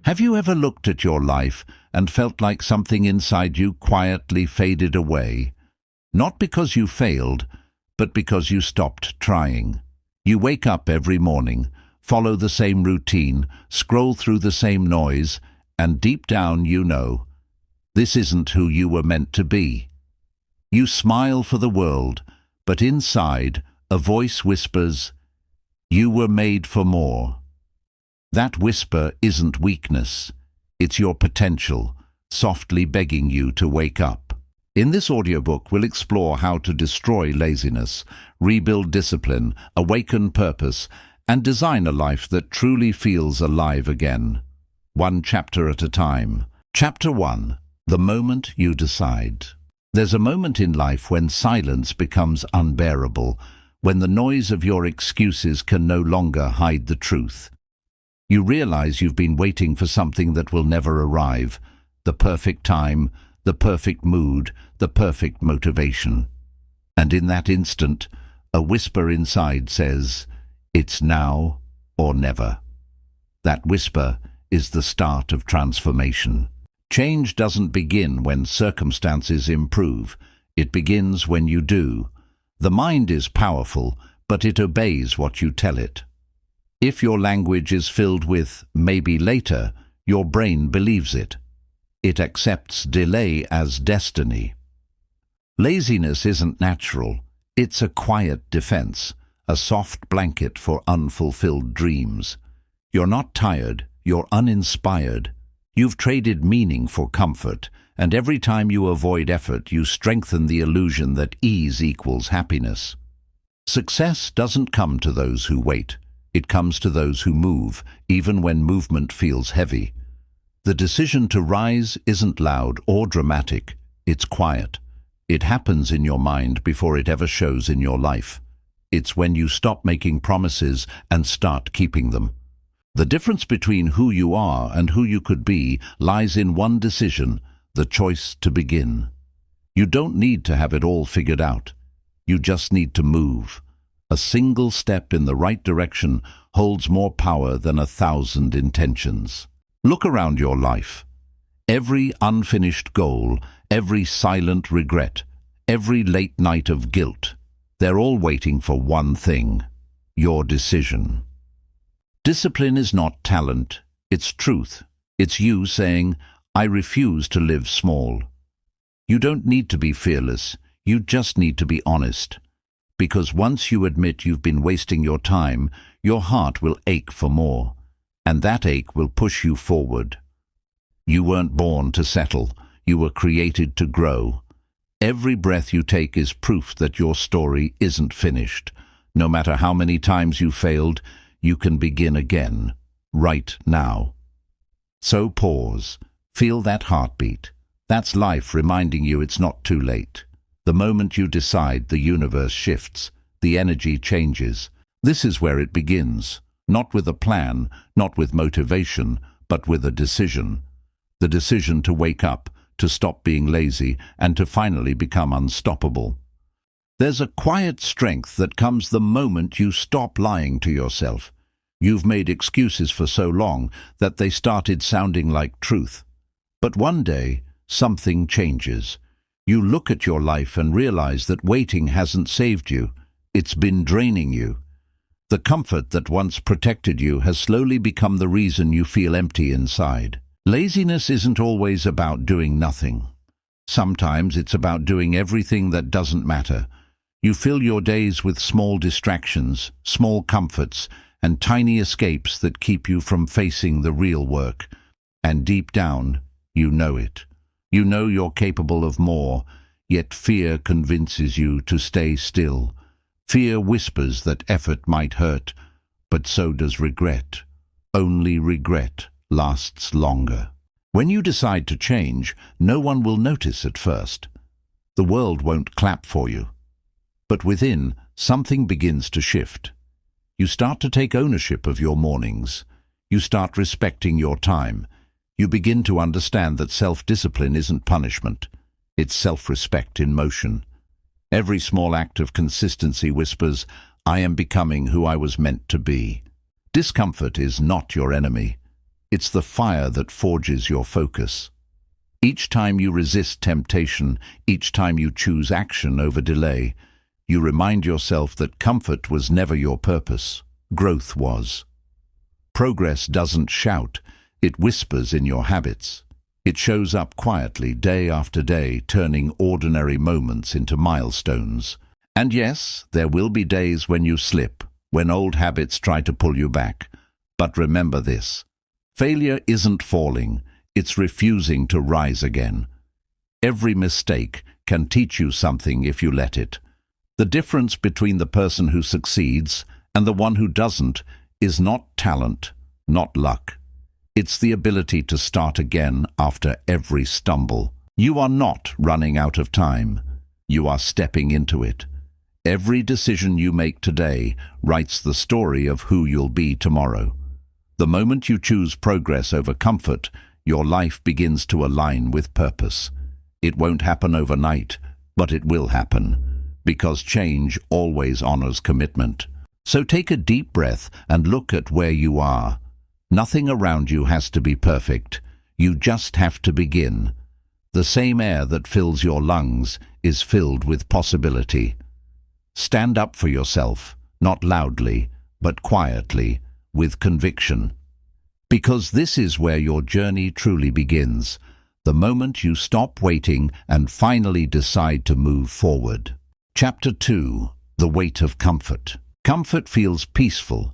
Have you ever looked at your life and felt like something inside you quietly faded away? Not because you failed, but because you stopped trying. You wake up every morning, follow the same routine, scroll through the same noise, and deep down you know, this isn't who you were meant to be. You smile for the world, but inside, a voice whispers, you were made for more. That whisper isn't weakness, it's your potential, softly begging you to wake up. In this audiobook, we'll explore how to destroy laziness, rebuild discipline, awaken purpose, and design a life that truly feels alive again. One chapter at a time. Chapter 1. The moment you decide. There's a moment in life when silence becomes unbearable, when the noise of your excuses can no longer hide the truth. You realize you've been waiting for something that will never arrive, the perfect time, the perfect mood, the perfect motivation. And in that instant, a whisper inside says, it's now or never. That whisper is the start of transformation. Change doesn't begin when circumstances improve. It begins when you do. The mind is powerful, but it obeys what you tell it. If your language is filled with maybe later, your brain believes it. It accepts delay as destiny. Laziness isn't natural. It's a quiet defense, a soft blanket for unfulfilled dreams. You're not tired, you're uninspired. You've traded meaning for comfort, and every time you avoid effort, you strengthen the illusion that ease equals happiness. Success doesn't come to those who wait. It comes to those who move, even when movement feels heavy. The decision to rise isn't loud or dramatic. It's quiet. It happens in your mind before it ever shows in your life. It's when you stop making promises and start keeping them. The difference between who you are and who you could be lies in one decision, the choice to begin. You don't need to have it all figured out. You just need to move. A single step in the right direction holds more power than 1,000 intentions. Look around your life. Every unfinished goal, every silent regret, every late night of guilt, they're all waiting for one thing: your decision. Discipline is not talent, it's truth. It's you saying, I refuse to live small. You don't need to be fearless, you just need to be honest. Because once you admit you've been wasting your time, your heart will ache for more, and that ache will push you forward. You weren't born to settle, you were created to grow. Every breath you take is proof that your story isn't finished. No matter how many times you failed, you can begin again, right now. So pause, feel that heartbeat. That's life reminding you it's not too late. The moment you decide, the universe shifts, the energy changes. This is where it begins, not with a plan, not with motivation, but with a decision. The decision to wake up, to stop being lazy, and to finally become unstoppable. There's a quiet strength that comes the moment you stop lying to yourself. You've made excuses for so long that they started sounding like truth. But one day, something changes. You look at your life and realize that waiting hasn't saved you. It's been draining you. The comfort that once protected you has slowly become the reason you feel empty inside. Laziness isn't always about doing nothing. Sometimes it's about doing everything that doesn't matter. You fill your days with small distractions, small comforts, and tiny escapes that keep you from facing the real work. And deep down, you know it. You know you're capable of more, yet fear convinces you to stay still. Fear whispers that effort might hurt, but so does regret. Only regret lasts longer. When you decide to change, no one will notice at first. The world won't clap for you. But within, something begins to shift. You start to take ownership of your mornings. You start respecting your time. You begin to understand that self-discipline isn't punishment. It's self-respect in motion. Every small act of consistency whispers, I am becoming who I was meant to be. Discomfort is not your enemy. It's the fire that forges your focus. Each time you resist temptation, each time you choose action over delay, you remind yourself that comfort was never your purpose. Growth was. Progress doesn't shout, it whispers in your habits. It shows up quietly, day after day, turning ordinary moments into milestones. And yes, there will be days when you slip, when old habits try to pull you back. But remember this: failure isn't falling, it's refusing to rise again. Every mistake can teach you something if you let it. The difference between the person who succeeds and the one who doesn't is not talent, not luck. It's the ability to start again after every stumble. You are not running out of time. You are stepping into it. Every decision you make today writes the story of who you'll be tomorrow. The moment you choose progress over comfort, your life begins to align with purpose. It won't happen overnight, but it will happen, because change always honors commitment. So take a deep breath and look at where you are. Nothing around you has to be perfect. You just have to begin. The same air that fills your lungs is filled with possibility. Stand up for yourself, not loudly, but quietly, with conviction. Because this is where your journey truly begins, the moment you stop waiting and finally decide to move forward. Chapter 2. The Weight of Comfort. Comfort feels peaceful,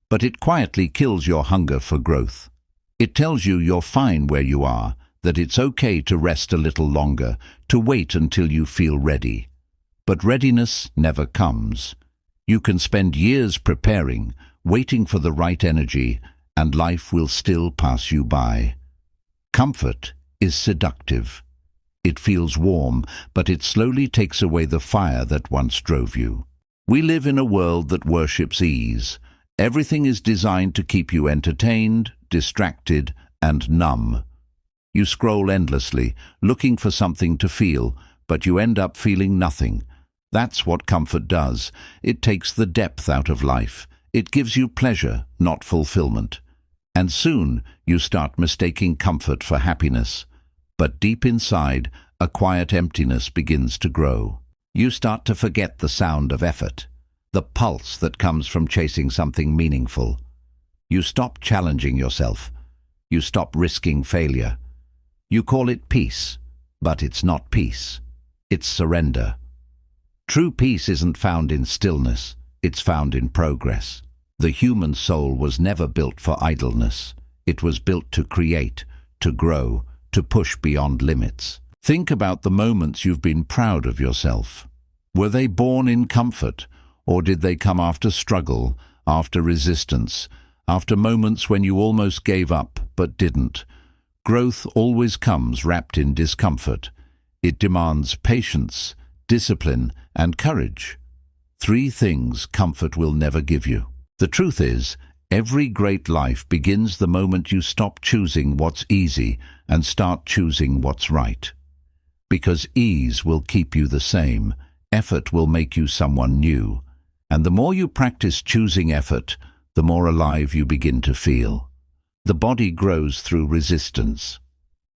but it quietly kills your hunger for growth. It tells you you're fine where you are, that it's okay to rest a little longer, to wait until you feel ready. But readiness never comes. You can spend years preparing, waiting for the right energy, and life will still pass you by. Comfort is seductive. It feels warm, but it slowly takes away the fire that once drove you. We live in a world that worships ease. Everything is designed to keep you entertained, distracted, and numb. You scroll endlessly, looking for something to feel, but you end up feeling nothing. That's what comfort does. It takes the depth out of life. It gives you pleasure, not fulfillment. And soon you start mistaking comfort for happiness. But deep inside, a quiet emptiness begins to grow. You start to forget the sound of effort, the pulse that comes from chasing something meaningful. You stop challenging yourself. You stop risking failure. You call it peace, but it's not peace. It's surrender. True peace isn't found in stillness, it's found in progress. The human soul was never built for idleness. It was built to create, to grow, to push beyond limits. Think about the moments you've been proud of yourself. Were they born in comfort, or did they come after struggle, after resistance, after moments when you almost gave up but didn't? Growth always comes wrapped in discomfort. It demands patience, discipline, and courage. 3 things comfort will never give you. The truth is, every great life begins the moment you stop choosing what's easy and start choosing what's right. Because ease will keep you the same, effort will make you someone new. And the more you practice choosing effort, the more alive you begin to feel. The body grows through resistance.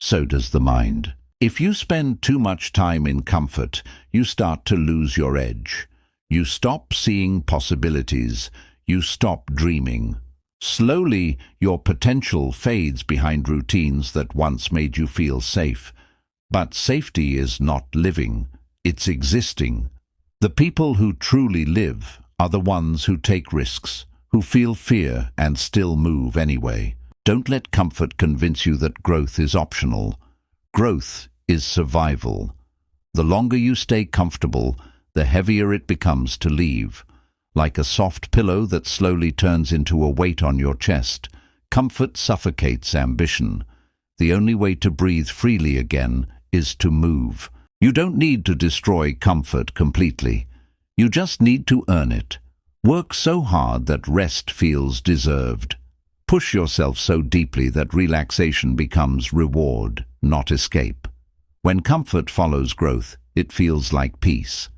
So does the mind. If you spend too much time in comfort, you start to lose your edge. You stop seeing possibilities. You stop dreaming. Slowly, your potential fades behind routines that once made you feel safe. But safety is not living, it's existing. The people who truly live are the ones who take risks, who feel fear and still move anyway. Don't let comfort convince you that growth is optional. Growth is survival. The longer you stay comfortable, the heavier it becomes to leave. Like a soft pillow that slowly turns into a weight on your chest, comfort suffocates ambition. The only way to breathe freely again is to move. You don't need to destroy comfort completely. You just need to earn it. Work so hard that rest feels deserved. Push yourself so deeply that relaxation becomes reward, not escape. When comfort follows growth, it feels like peace.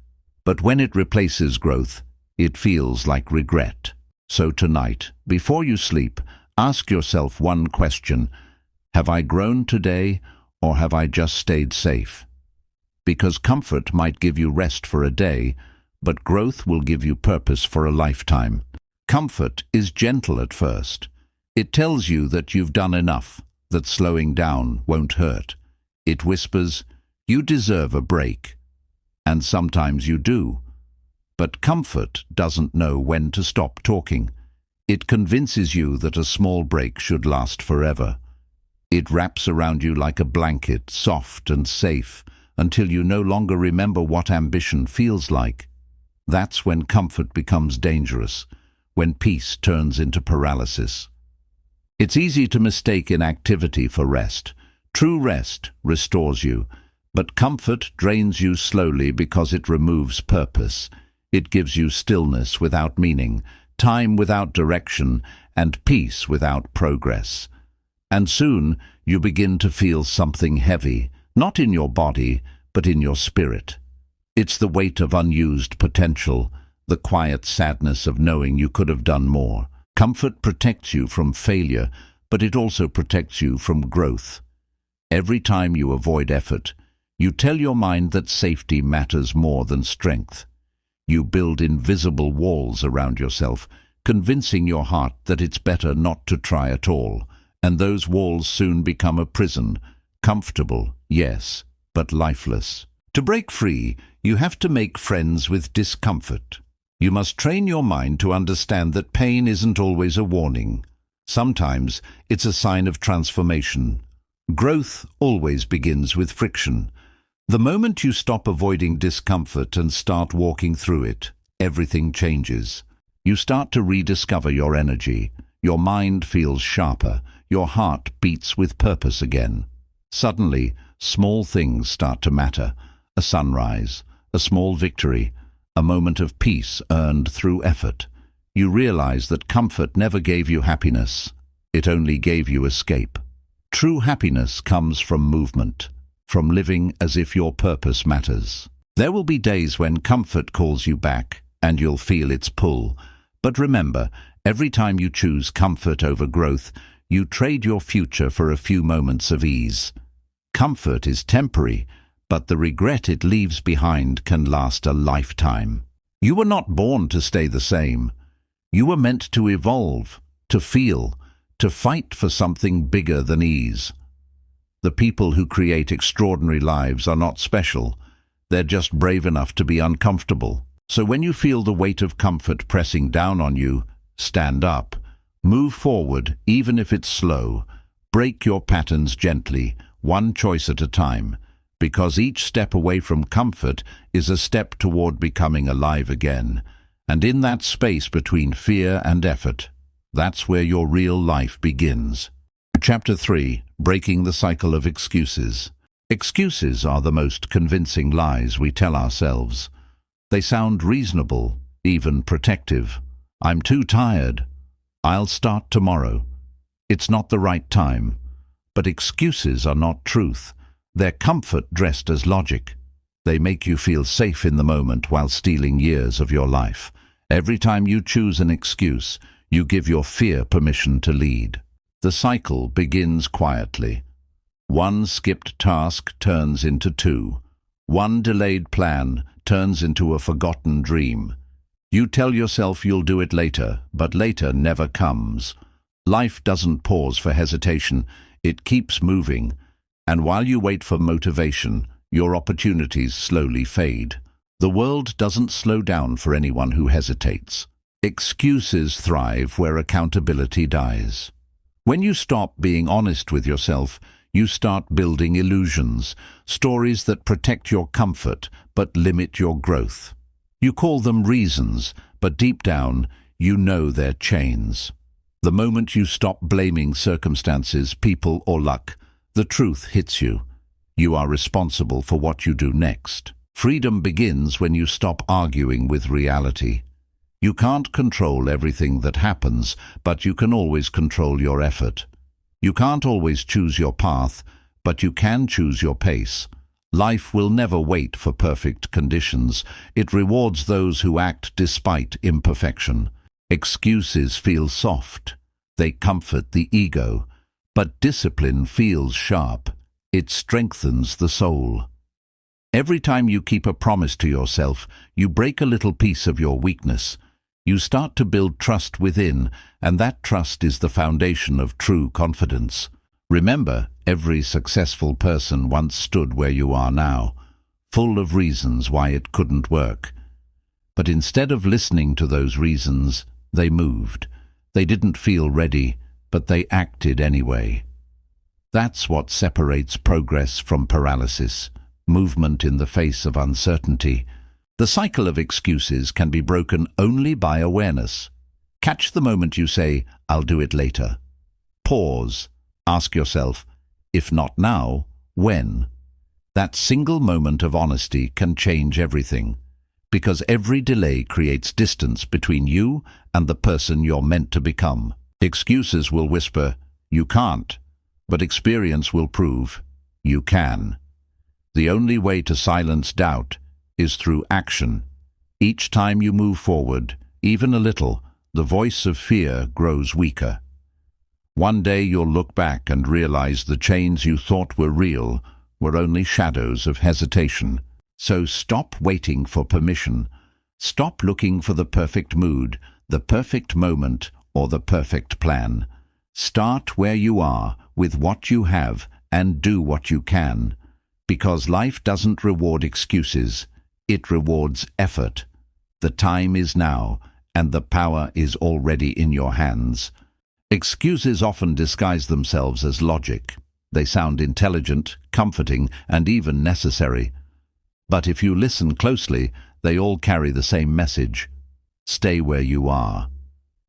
But when it replaces growth, it feels like regret. So tonight, before you sleep, Ask yourself one question: have I grown today, or have I just stayed safe? Because comfort might give you rest for a day, but growth will give you purpose for a lifetime. Comfort is gentle at first. It tells you that you've done enough, that slowing down won't hurt. It whispers, "You deserve a break." And sometimes you do. But comfort doesn't know when to stop talking. It convinces you that a small break should last forever. It wraps around you like a blanket, soft and safe, until you no longer remember what ambition feels like. That's when comfort becomes dangerous, when peace turns into paralysis. It's easy to mistake inactivity for rest. True rest restores you, but comfort drains you slowly because it removes purpose. It gives you stillness without meaning, time without direction, and peace without progress. And soon you begin to feel something heavy, not in your body, but in your spirit. It's the weight of unused potential, the quiet sadness of knowing you could have done more. Comfort protects you from failure, but it also protects you from growth. Every time you avoid effort, you tell your mind that safety matters more than strength. You build invisible walls around yourself, convincing your heart that it's better not to try at all, and those walls soon become a prison, comfortable, yes, but lifeless. To break free, you have to make friends with discomfort. You must train your mind to understand that pain isn't always a warning. Sometimes it's a sign of transformation. Growth always begins with friction. The moment you stop avoiding discomfort and start walking through it, everything changes. You start to rediscover your energy. Your mind feels sharper. Your heart beats with purpose again. Suddenly, small things start to matter. A sunrise, a small victory, a moment of peace earned through effort. You realize that comfort never gave you happiness. It only gave you escape. True happiness comes from movement, from living as if your purpose matters. There will be days when comfort calls you back, and you'll feel its pull. But remember, every time you choose comfort over growth, you trade your future for a few moments of ease. Comfort is temporary, but the regret it leaves behind can last a lifetime. You were not born to stay the same. You were meant to evolve, to feel, to fight for something bigger than ease. The people who create extraordinary lives are not special. They're just brave enough to be uncomfortable. So when you feel the weight of comfort pressing down on you, stand up. Move forward, even if it's slow. Break your patterns gently, one choice at a time, because each step away from comfort is a step toward becoming alive again. And in that space between fear and effort, that's where your real life begins. Chapter 3. Breaking the Cycle of Excuses. Excuses are the most convincing lies we tell ourselves. They sound reasonable, even protective. I'm too tired. I'll start tomorrow. It's not the right time. But excuses are not truth. They're comfort dressed as logic. They make you feel safe in the moment while stealing years of your life. Every time you choose an excuse, you give your fear permission to lead. The cycle begins quietly. One skipped task turns into two. One delayed plan turns into a forgotten dream. You tell yourself you'll do it later, but later never comes. Life doesn't pause for hesitation. It keeps moving. And while you wait for motivation, your opportunities slowly fade. The world doesn't slow down for anyone who hesitates. Excuses thrive where accountability dies. When you stop being honest with yourself, you start building illusions, stories that protect your comfort but limit your growth. You call them reasons, but deep down, you know they're chains. The moment you stop blaming circumstances, people, or luck, the truth hits you. You are responsible for what you do next. Freedom begins when you stop arguing with reality. You can't control everything that happens, but you can always control your effort. You can't always choose your path, but you can choose your pace. Life will never wait for perfect conditions. It rewards those who act despite imperfection. Excuses feel soft. They comfort the ego. But discipline feels sharp. It strengthens the soul. Every time you keep a promise to yourself, you break a little piece of your weakness. You start to build trust within, and that trust is the foundation of true confidence. Remember, every successful person once stood where you are now, full of reasons why it couldn't work. But instead of listening to those reasons, they moved. They didn't feel ready, but they acted anyway. That's what separates progress from paralysis, movement in the face of uncertainty. The cycle of excuses can be broken only by awareness. Catch the moment you say, "I'll do it later." Pause. Ask yourself, if not now, when? That single moment of honesty can change everything, because every delay creates distance between you and the person you're meant to become. Excuses will whisper, "You can't," but experience will prove, "You can." The only way to silence doubt is through action. Each time you move forward, even a little, the voice of fear grows weaker. One day you'll look back and realize the chains you thought were real were only shadows of hesitation. So stop waiting for permission. Stop looking for the perfect mood, the perfect moment, or the perfect plan. Start where you are, with what you have, and do what you can. Because life doesn't reward excuses, it rewards effort. The time is now, and the power is already in your hands. Excuses often disguise themselves as logic. They sound intelligent, comforting, and even necessary. But if you listen closely, they all carry the same message. Stay where you are.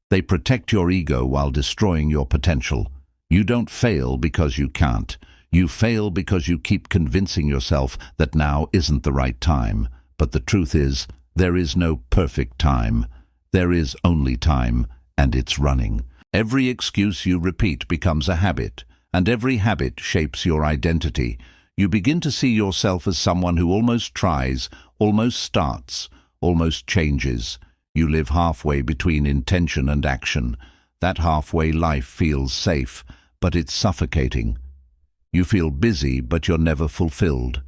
They protect your ego while destroying your potential. You don't fail because you can't. You fail because you keep convincing yourself that now isn't the right time. But the truth is, there is no perfect time. There is only time, and it's running. Every excuse you repeat becomes a habit, and every habit shapes your identity. You begin to see yourself as someone who almost tries, almost starts, almost changes. You live halfway between intention and action. That halfway life feels safe, but it's suffocating. You feel busy, but you're never fulfilled.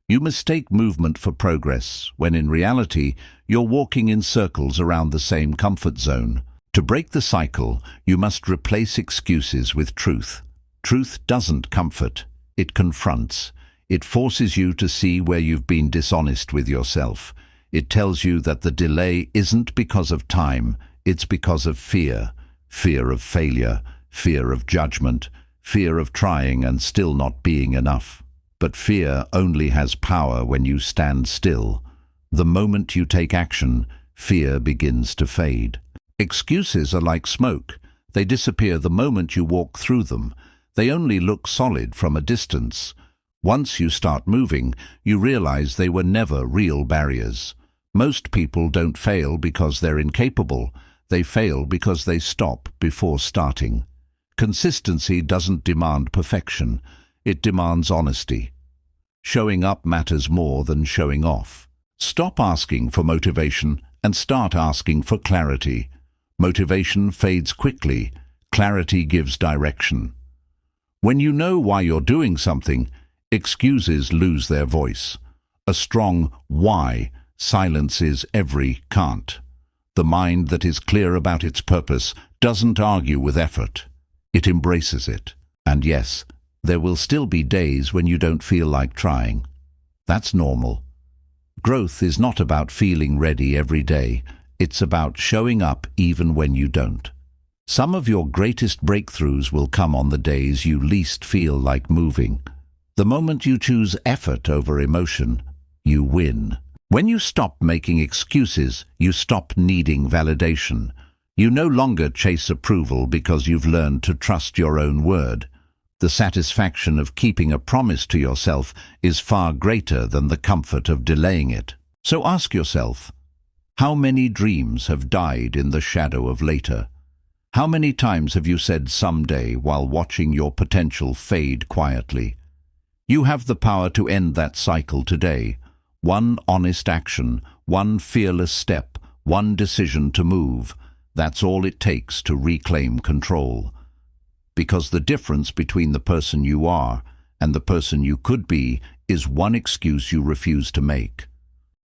You mistake movement for progress, when in reality, you're walking in circles around the same comfort zone. To break the cycle, you must replace excuses with truth. Truth doesn't comfort, it confronts. It forces you to see where you've been dishonest with yourself. It tells you that the delay isn't because of time, it's because of fear. Fear of failure, fear of judgment, fear of trying and still not being enough. But fear only has power when you stand still. The moment you take action, fear begins to fade. Excuses are like smoke. They disappear the moment you walk through them. They only look solid from a distance. Once you start moving, you realize they were never real barriers. Most people don't fail because they're incapable. They fail because they stop before starting. Consistency doesn't demand perfection. It demands honesty. Showing up matters more than showing off. Stop asking for motivation and start asking for clarity. Motivation fades quickly. Clarity gives direction. When you know why you're doing something, excuses lose their voice. A strong why silences every can't. The mind that is clear about its purpose doesn't argue with effort. It embraces it. And yes, there will still be days when you don't feel like trying. That's normal. Growth is not about feeling ready every day. It's about showing up even when you don't. Some of your greatest breakthroughs will come on the days you least feel like moving. The moment you choose effort over emotion, you win. When you stop making excuses, you stop needing validation. You no longer chase approval because you've learned to trust your own word. The satisfaction of keeping a promise to yourself is far greater than the comfort of delaying it. So ask yourself, how many dreams have died in the shadow of later? How many times have you said someday while watching your potential fade quietly? You have the power to end that cycle today. One honest action, one fearless step, one decision to move. That's all it takes to reclaim control. Because the difference between the person you are and the person you could be is one excuse you refuse to make.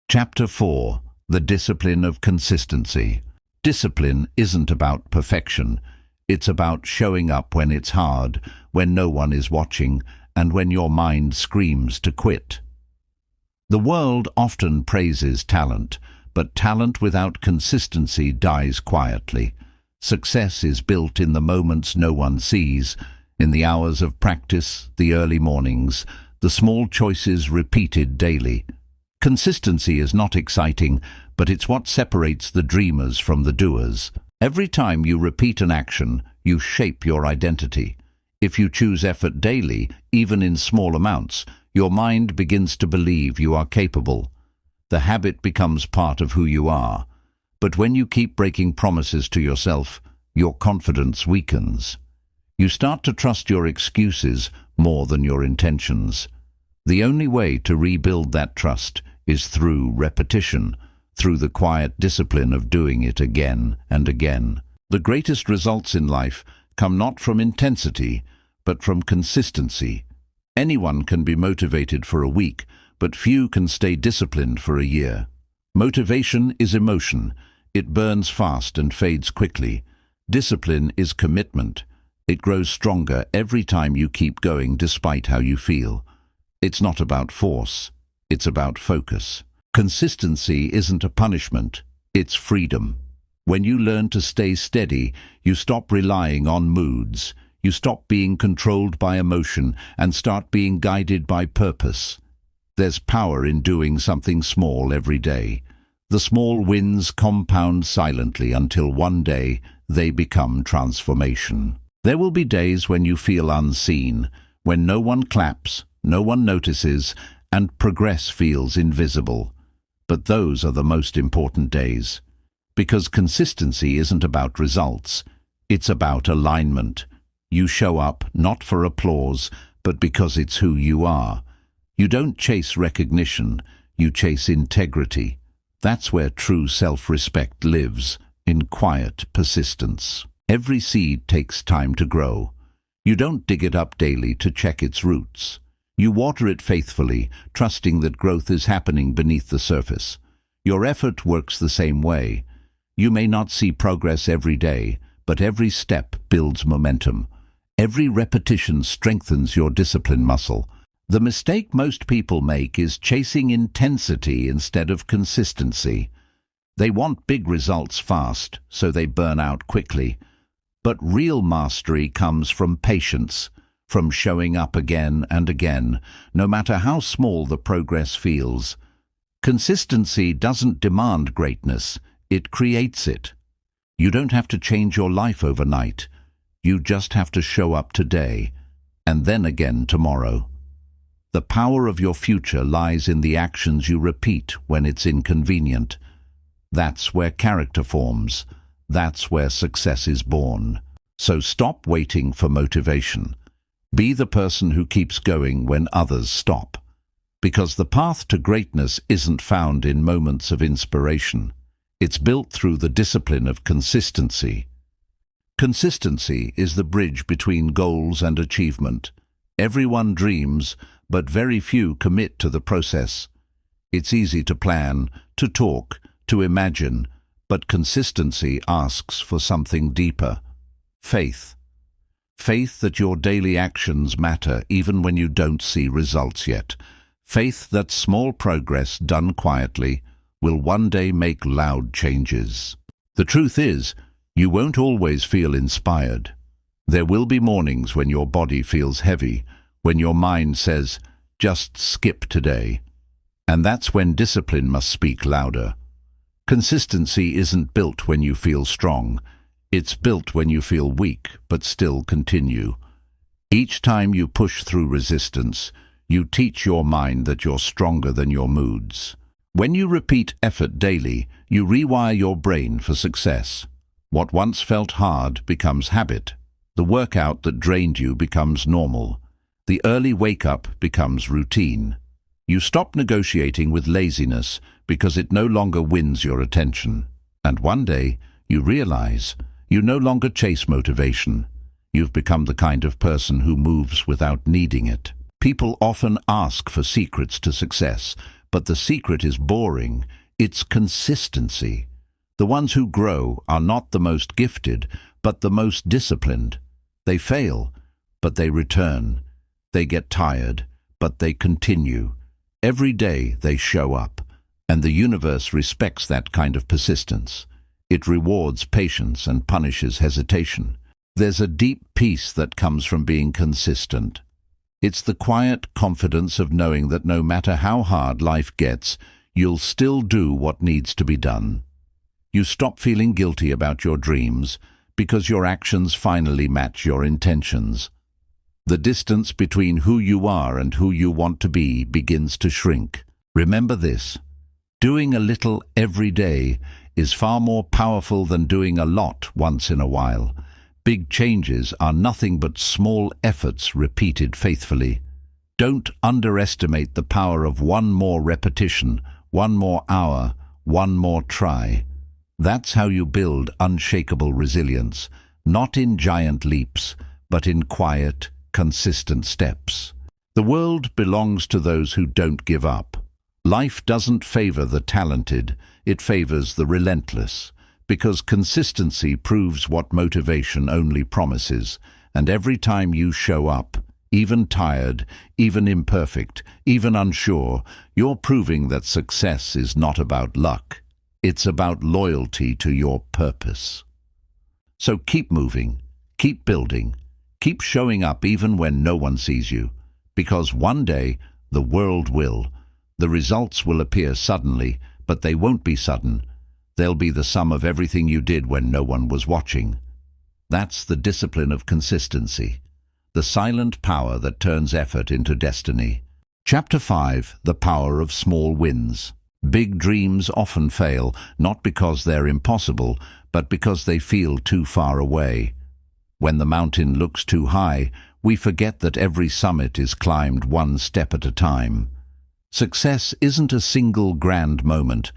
Chapter 4. The Discipline of Consistency. Discipline isn't about perfection. It's about showing up when it's hard, when no one is watching, and when your mind screams to quit. The world often praises talent, but talent without consistency dies quietly. Success is built in the moments no one sees, in the hours of practice, the early mornings, the small choices repeated daily. Consistency is not exciting, but it's what separates the dreamers from the doers. Every time you repeat an action, you shape your identity. If you choose effort daily, even in small amounts, your mind begins to believe you are capable. The habit becomes part of who you are. But when you keep breaking promises to yourself, your confidence weakens. You start to trust your excuses more than your intentions. The only way to rebuild that trust is through repetition, through the quiet discipline of doing it again and again. The greatest results in life come not from intensity, but from consistency. Anyone can be motivated for a week, but few can stay disciplined for a year. Motivation is emotion. It burns fast and fades quickly. Discipline is commitment. It grows stronger every time you keep going despite how you feel. It's not about force. It's about focus. Consistency isn't a punishment. It's freedom. When you learn to stay steady, you stop relying on moods. You stop being controlled by emotion and start being guided by purpose. There's power in doing something small every day. The small wins compound silently until one day they become transformation. There will be days when you feel unseen, when no one claps, no one notices, and progress feels invisible. But those are the most important days. Because consistency isn't about results. It's about alignment. You show up not for applause, but because it's who you are. You don't chase recognition, you chase integrity. That's where true self-respect lives, in quiet persistence. Every seed takes time to grow. You don't dig it up daily to check its roots. You water it faithfully, trusting that growth is happening beneath the surface. Your effort works the same way. You may not see progress every day, but every step builds momentum. Every repetition strengthens your discipline muscle. The mistake most people make is chasing intensity instead of consistency. They want big results fast, so they burn out quickly. But real mastery comes from patience, from showing up again and again, no matter how small the progress feels. Consistency doesn't demand greatness, it creates it. You don't have to change your life overnight. You just have to show up today, and then again tomorrow. The power of your future lies in the actions you repeat when it's inconvenient. That's where character forms. That's where success is born. So stop waiting for motivation. Be the person who keeps going when others stop. Because the path to greatness isn't found in moments of inspiration. It's built through the discipline of consistency. Consistency is the bridge between goals and achievement. Everyone dreams, but very few commit to the process. It's easy to plan, to talk, to imagine, but consistency asks for something deeper. Faith. Faith that your daily actions matter even when you don't see results yet. Faith that small progress done quietly will one day make loud changes. The truth is, you won't always feel inspired. There will be mornings when your body feels heavy, when your mind says, just skip today. And that's when discipline must speak louder. Consistency isn't built when you feel strong. It's built when you feel weak, but still continue. Each time you push through resistance, you teach your mind that you're stronger than your moods. When you repeat effort daily, you rewire your brain for success. What once felt hard becomes habit. The workout that drained you becomes normal. The early wake-up becomes routine. You stop negotiating with laziness because it no longer wins your attention. And one day, You realize you no longer chase motivation. You've become the kind of person who moves without needing it. People often ask for secrets to success, but the secret is boring. It's consistency. The ones who grow are not the most gifted, but the most disciplined. They fail, but they return. They get tired, but they continue. Every day they show up, and the universe respects that kind of persistence. It rewards patience and punishes hesitation. There's a deep peace that comes from being consistent. It's the quiet confidence of knowing that no matter how hard life gets, you'll still do what needs to be done. You stop feeling guilty about your dreams because your actions finally match your intentions. The distance between who you are and who you want to be begins to shrink. Remember this: doing a little every day is far more powerful than doing a lot once in a while. Big changes are nothing but small efforts repeated faithfully. Don't underestimate the power of one more repetition, one more hour, one more try. That's how you build unshakable resilience, not in giant leaps, but in quiet, consistent steps. The world belongs to those who don't give up. Life doesn't favor the talented, it favors the relentless, because consistency proves what motivation only promises, and every time you show up, even tired, even imperfect, even unsure, you're proving that success is not about luck. It's about loyalty to your purpose. So keep moving, keep building, keep showing up even when no one sees you, because one day the world will. The results will appear suddenly, but they won't be sudden. They'll be the sum of everything you did when no one was watching. That's the discipline of consistency, the silent power that turns effort into destiny. Chapter 5: The Power of Small Wins. Big dreams often fail, not because they're impossible, but because they feel too far away. When the mountain looks too high, we forget that every summit is climbed one step at a time. Success isn't a single grand moment.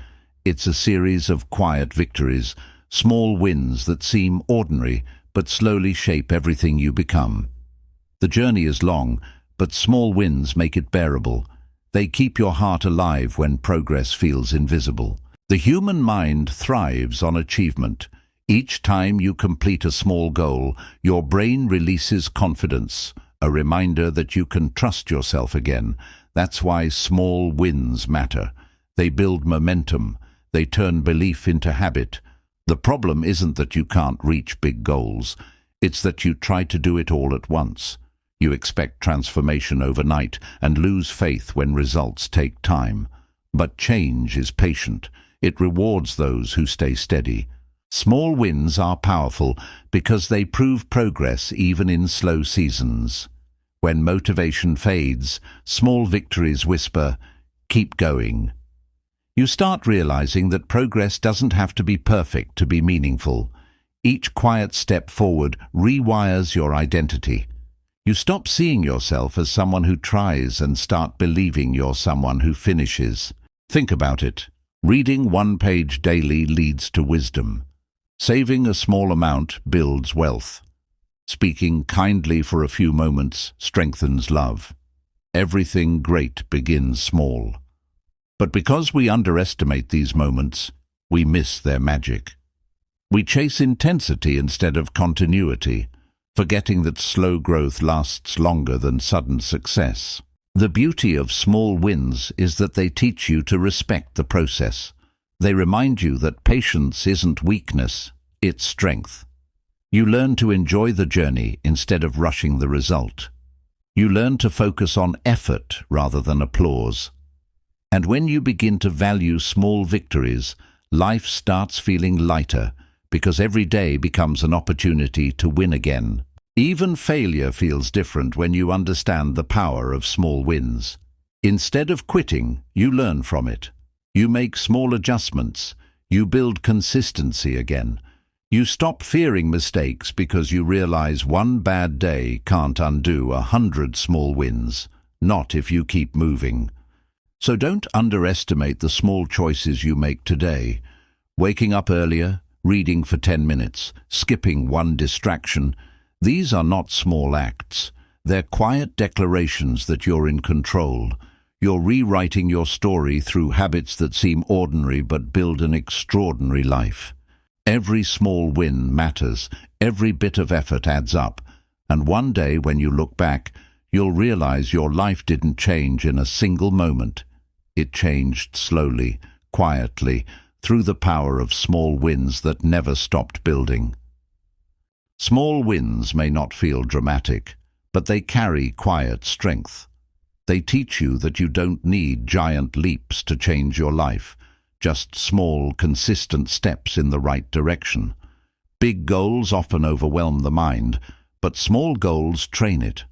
It's a series of quiet victories, small wins that seem ordinary but slowly shape everything you become. The journey is long, but small wins make it bearable. They keep your heart alive when progress feels invisible. The human mind thrives on achievement. Each time you complete a small goal, your brain releases confidence, a reminder that you can trust yourself again. That's why small wins matter. They build momentum. They turn belief into habit. The problem isn't that you can't reach big goals. It's that you try to do it all at once. You expect transformation overnight and lose faith when results take time. But change is patient. It rewards those who stay steady. Small wins are powerful because they prove progress even in slow seasons. When motivation fades, small victories whisper, "Keep going." You start realizing that progress doesn't have to be perfect to be meaningful. Each quiet step forward rewires your identity. You stop seeing yourself as someone who tries and start believing you're someone who finishes. Think about it. Reading one page daily leads to wisdom. Saving a small amount builds wealth. Speaking kindly for a few moments strengthens love. Everything great begins small. But because we underestimate these moments, we miss their magic. We chase intensity instead of continuity, forgetting that slow growth lasts longer than sudden success. The beauty of small wins is that they teach you to respect the process. They remind you that patience isn't weakness, it's strength. You learn to enjoy the journey instead of rushing the result. You learn to focus on effort rather than applause. And when you begin to value small victories, life starts feeling lighter because every day becomes an opportunity to win again. Even failure feels different when you understand the power of small wins. Instead of quitting, you learn from it. You make small adjustments. You build consistency again. You stop fearing mistakes because you realize one bad day can't undo 100 small wins, not if you keep moving. So don't underestimate the small choices you make today. Waking up earlier, reading for 10 minutes, skipping one distraction. These are not small acts. They're quiet declarations that you're in control. You're rewriting your story through habits that seem ordinary but build an extraordinary life. Every small win matters. Every bit of effort adds up. And one day, when you look back, you'll realize your life didn't change in a single moment. It changed slowly, quietly, through the power of small wins that never stopped building. Small wins may not feel dramatic, but they carry quiet strength. They teach you that you don't need giant leaps to change your life, just small, consistent steps in the right direction. Big goals often overwhelm the mind, but small goals train it.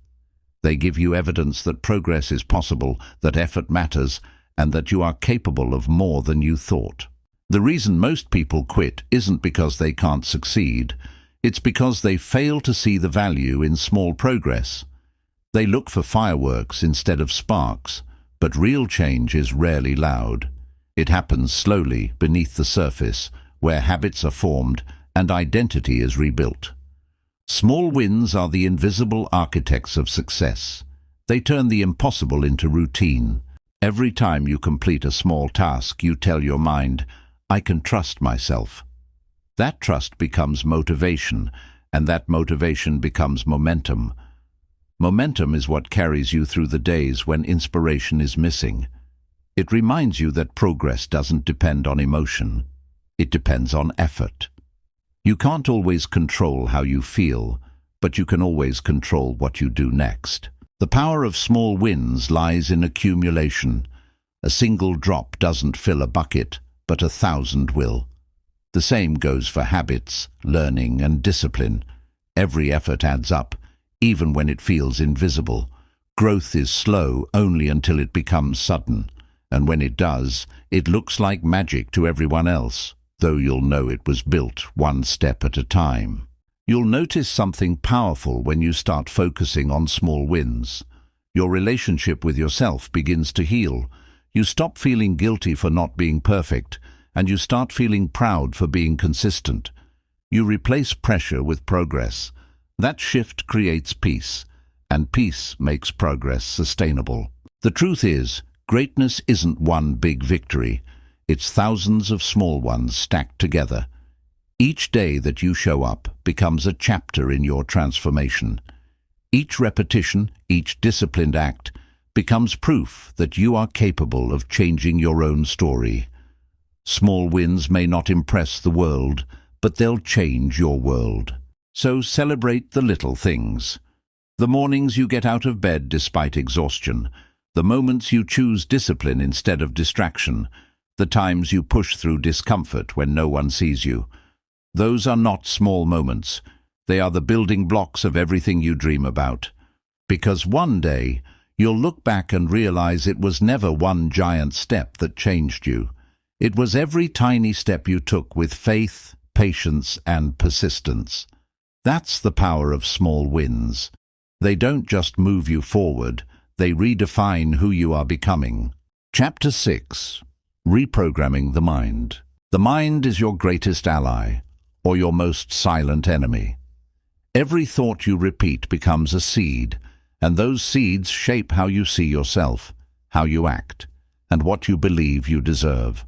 They give you evidence that progress is possible, that effort matters, and that you are capable of more than you thought. The reason most people quit isn't because they can't succeed. It's because they fail to see the value in small progress. They look for fireworks instead of sparks, but real change is rarely loud. It happens slowly beneath the surface, where habits are formed and identity is rebuilt. Small wins are the invisible architects of success. They turn the impossible into routine. Every time you complete a small task, you tell your mind, "I can trust myself." That trust becomes motivation, and that motivation becomes momentum. Momentum is what carries you through the days when inspiration is missing. It reminds you that progress doesn't depend on emotion. It depends on effort. You can't always control how you feel, but you can always control what you do next. The power of small wins lies in accumulation. A single drop doesn't fill a bucket, but 1,000 will. The same goes for habits, learning, and discipline. Every effort adds up, even when it feels invisible. Growth is slow only until it becomes sudden, and when it does, it looks like magic to everyone else, though you'll know it was built one step at a time. You'll notice something powerful when you start focusing on small wins. Your relationship with yourself begins to heal. You stop feeling guilty for not being perfect, and you start feeling proud for being consistent. You replace pressure with progress. That shift creates peace, and peace makes progress sustainable. The truth is, greatness isn't one big victory. It's thousands of small ones stacked together. Each day that you show up becomes a chapter in your transformation. Each repetition, each disciplined act, becomes proof that you are capable of changing your own story. Small wins may not impress the world, but they'll change your world. So celebrate the little things. The mornings you get out of bed despite exhaustion, the moments you choose discipline instead of distraction, the times you push through discomfort when no one sees you. Those are not small moments. They are the building blocks of everything you dream about. Because one day, you'll look back and realize it was never one giant step that changed you. It was every tiny step you took with faith, patience, and persistence. That's the power of small wins. They don't just move you forward, they redefine who you are becoming. Chapter 6. Reprogramming the Mind. The mind is your greatest ally, or your most silent enemy. Every thought you repeat becomes a seed, and those seeds shape how you see yourself, how you act, and what you believe you deserve.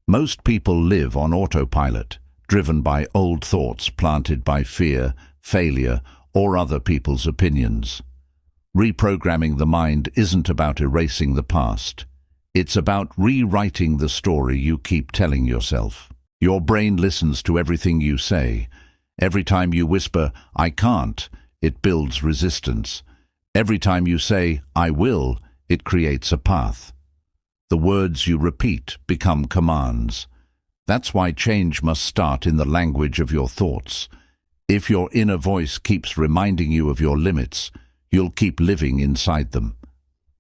Most people live on autopilot, driven by old thoughts planted by fear, failure, or other people's opinions. Reprogramming the mind isn't about erasing the past. It's about rewriting the story you keep telling yourself. Your brain listens to everything you say. Every time you whisper, "I can't," it builds resistance. Every time you say, "I will," it creates a path. The words you repeat become commands. That's why change must start in the language of your thoughts. If your inner voice keeps reminding you of your limits, you'll keep living inside them.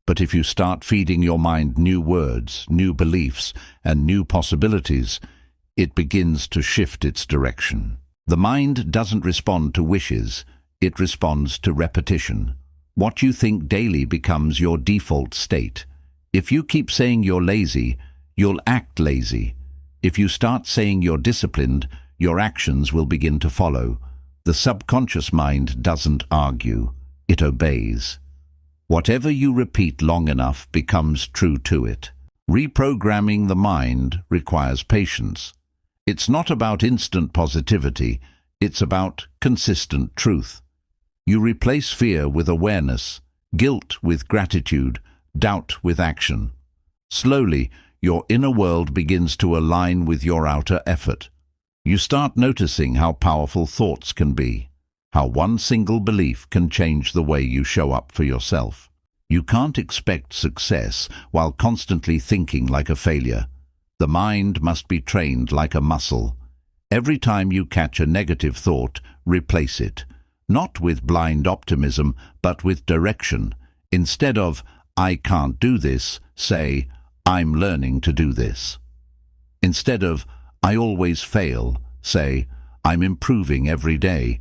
But if you start feeding your mind new words, new beliefs, and new possibilities, it begins to shift its direction. The mind doesn't respond to wishes, it responds to repetition. What you think daily becomes your default state. If you keep saying you're lazy, you'll act lazy. If you start saying you're disciplined, your actions will begin to follow. The subconscious mind doesn't argue, it obeys. Whatever you repeat long enough becomes true to it. Reprogramming the mind requires patience. It's not about instant positivity, it's about consistent truth. You replace fear with awareness, guilt with gratitude, doubt with action. Slowly, your inner world begins to align with your outer effort. You start noticing how powerful thoughts can be, how one single belief can change the way you show up for yourself. You can't expect success while constantly thinking like a failure. The mind must be trained like a muscle. Every time you catch a negative thought, replace it. Not with blind optimism, but with direction. Instead of, "I can't do this," say, "I'm learning to do this." Instead of, "I always fail," say, "I'm improving every day."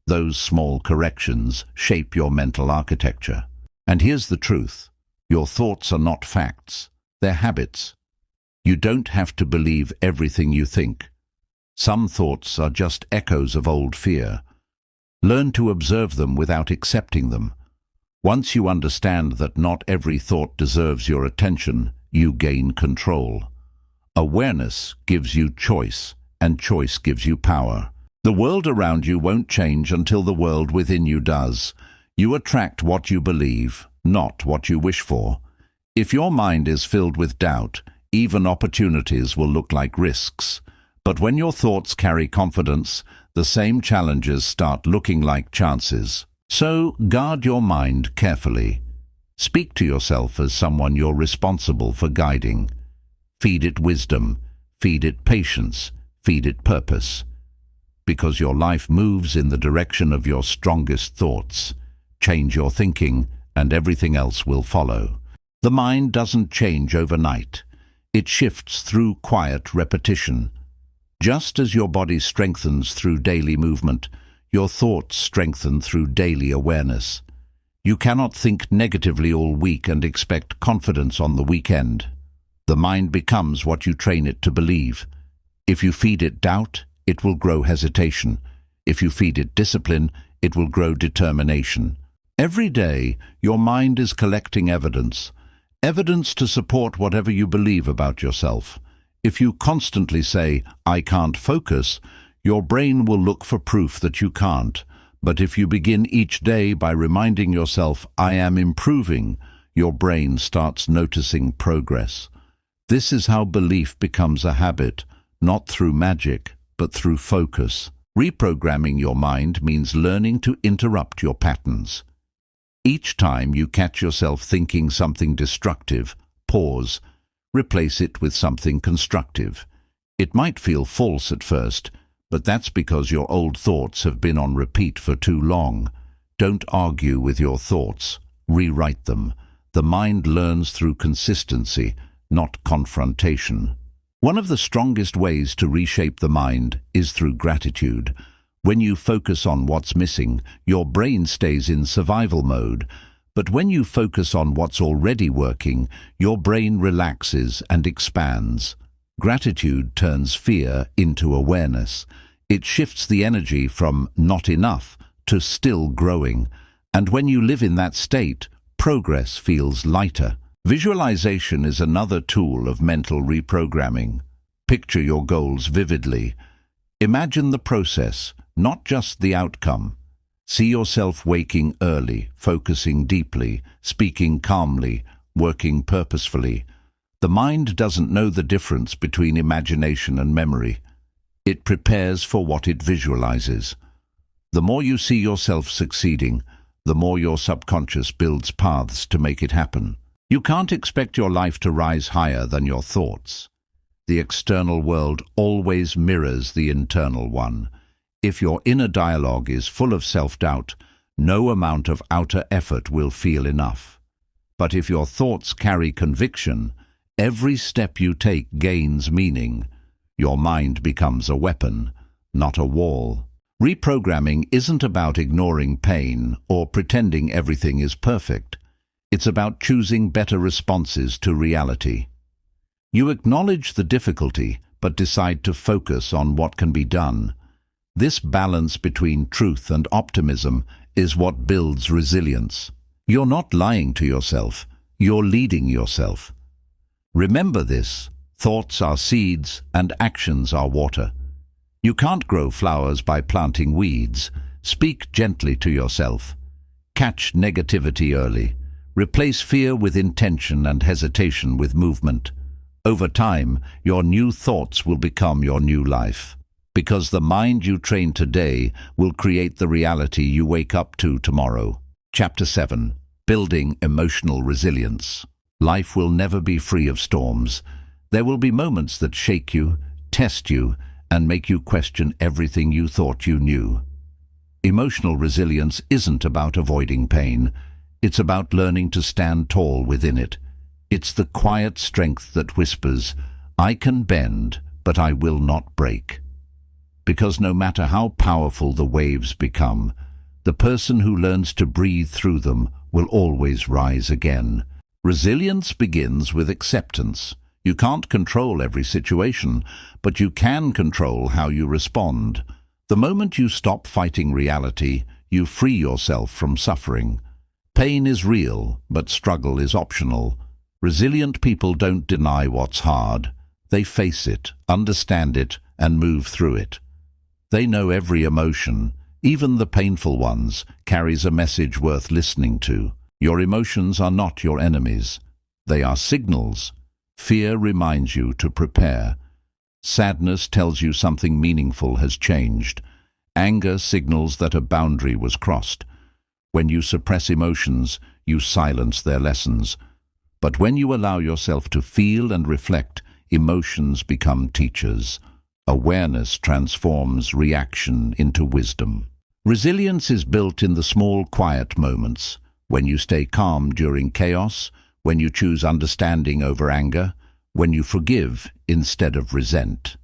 Those small corrections shape your mental architecture. And here's the truth. Your thoughts are not facts. They're habits. You don't have to believe everything you think. Some thoughts are just echoes of old fear. Learn to observe them without accepting them. Once you understand that not every thought deserves your attention, you gain control. Awareness gives you choice, and choice gives you power. The world around you won't change until the world within you does. You attract what you believe, not what you wish for. If your mind is filled with doubt, even opportunities will look like risks. But when your thoughts carry confidence, the same challenges start looking like chances. So guard your mind carefully. Speak to yourself as someone you're responsible for guiding. Feed it wisdom, feed it patience, feed it purpose. Because your life moves in the direction of your strongest thoughts. Change your thinking, and everything else will follow. The mind doesn't change overnight. It shifts through quiet repetition. Just as your body strengthens through daily movement, your thoughts strengthen through daily awareness. You cannot think negatively all week and expect confidence on the weekend. The mind becomes what you train it to believe. If you feed it doubt, it will grow hesitation. If you feed it discipline, it will grow determination. Every day, your mind is collecting evidence to support whatever you believe about yourself. If you constantly say, "I can't focus," your brain will look for proof that you can't. But if you begin each day by reminding yourself, "I am improving," your brain starts noticing progress. This is how belief becomes a habit, not through magic, but through focus. Reprogramming your mind means learning to interrupt your patterns. Each time you catch yourself thinking something destructive, pause. Replace it with something constructive. It might feel false at first, but that's because your old thoughts have been on repeat for too long. Don't argue with your thoughts. Rewrite them. The mind learns through consistency, not confrontation. One of the strongest ways to reshape the mind is through gratitude. When you focus on what's missing, your brain stays in survival mode. But when you focus on what's already working, your brain relaxes and expands. Gratitude turns fear into awareness. It shifts the energy from not enough to still growing. And when you live in that state, progress feels lighter. Visualization is another tool of mental reprogramming. Picture your goals vividly. Imagine the process, not just the outcome. See yourself waking early, focusing deeply, speaking calmly, working purposefully. The mind doesn't know the difference between imagination and memory. It prepares for what it visualizes. The more you see yourself succeeding, the more your subconscious builds paths to make it happen. You can't expect your life to rise higher than your thoughts. The external world always mirrors the internal one. If your inner dialogue is full of self-doubt, no amount of outer effort will feel enough. But if your thoughts carry conviction, every step you take gains meaning. Your mind becomes a weapon, not a wall. Reprogramming isn't about ignoring pain or pretending everything is perfect. It's about choosing better responses to reality. You acknowledge the difficulty, but decide to focus on what can be done. This balance between truth and optimism is what builds resilience. You're not lying to yourself, you're leading yourself. Remember this: thoughts are seeds and actions are water. You can't grow flowers by planting weeds. Speak gently to yourself. Catch negativity early. Replace fear with intention and hesitation with movement. Over time, your new thoughts will become your new life. Because the mind you train today will create the reality you wake up to tomorrow. Chapter 7. Building Emotional Resilience. Life will never be free of storms. There will be moments that shake you, test you, and make you question everything you thought you knew. Emotional resilience isn't about avoiding pain. It's about learning to stand tall within it. It's the quiet strength that whispers, "I can bend, but I will not break." Because no matter how powerful the waves become, the person who learns to breathe through them will always rise again. Resilience begins with acceptance. You can't control every situation, but you can control how you respond. The moment you stop fighting reality, you free yourself from suffering. Pain is real, but struggle is optional. Resilient people don't deny what's hard. They face it, understand it, and move through it. They know every emotion, even the painful ones, carries a message worth listening to. Your emotions are not your enemies. They are signals. Fear reminds you to prepare. Sadness tells you something meaningful has changed. Anger signals that a boundary was crossed. When you suppress emotions, you silence their lessons. But when you allow yourself to feel and reflect, emotions become teachers. Awareness transforms reaction into wisdom. Resilience is built in the small, quiet moments. When you stay calm during chaos, when you choose understanding over anger, when you forgive instead of resent.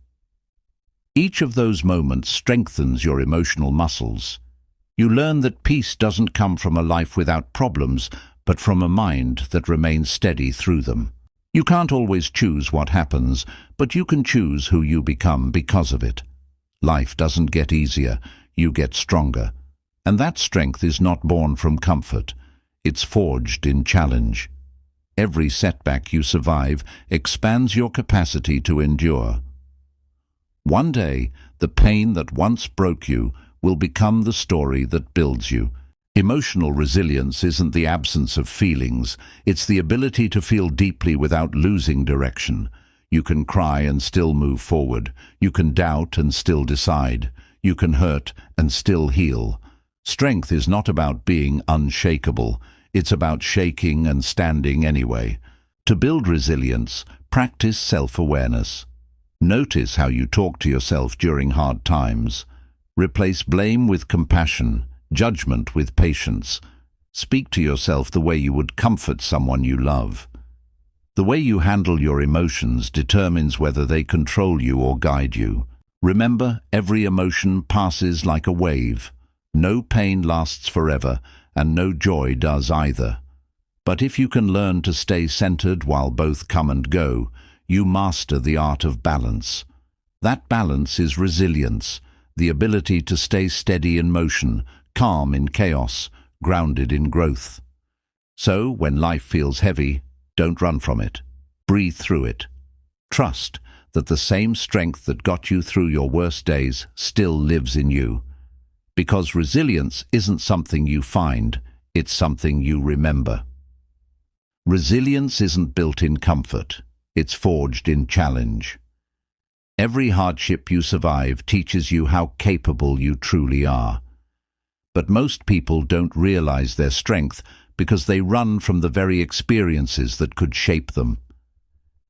Each of those moments strengthens your emotional muscles. You learn that peace doesn't come from a life without problems, but from a mind that remains steady through them. You can't always choose what happens, but you can choose who you become because of it. Life doesn't get easier, you get stronger. And that strength is not born from comfort. It's forged in challenge. Every setback you survive expands your capacity to endure. One day, the pain that once broke you will become the story that builds you. Emotional resilience isn't the absence of feelings, it's the ability to feel deeply without losing direction. You can cry and still move forward. You can doubt and still decide. You can hurt and still heal. Strength is not about being unshakable. It's about shaking and standing anyway. To build resilience, practice self-awareness. Notice how you talk to yourself during hard times. Replace blame with compassion, judgment with patience. Speak to yourself the way you would comfort someone you love. The way you handle your emotions determines whether they control you or guide you. Remember, every emotion passes like a wave. No pain lasts forever, and no joy does either. But if you can learn to stay centered while both come and go, you master the art of balance. That balance is resilience, the ability to stay steady in motion, calm in chaos, grounded in growth. So, when life feels heavy, don't run from it. Breathe through it. Trust that the same strength that got you through your worst days still lives in you. Because resilience isn't something you find, it's something you remember. Resilience isn't built in comfort, it's forged in challenge. Every hardship you survive teaches you how capable you truly are. But most people don't realize their strength because they run from the very experiences that could shape them.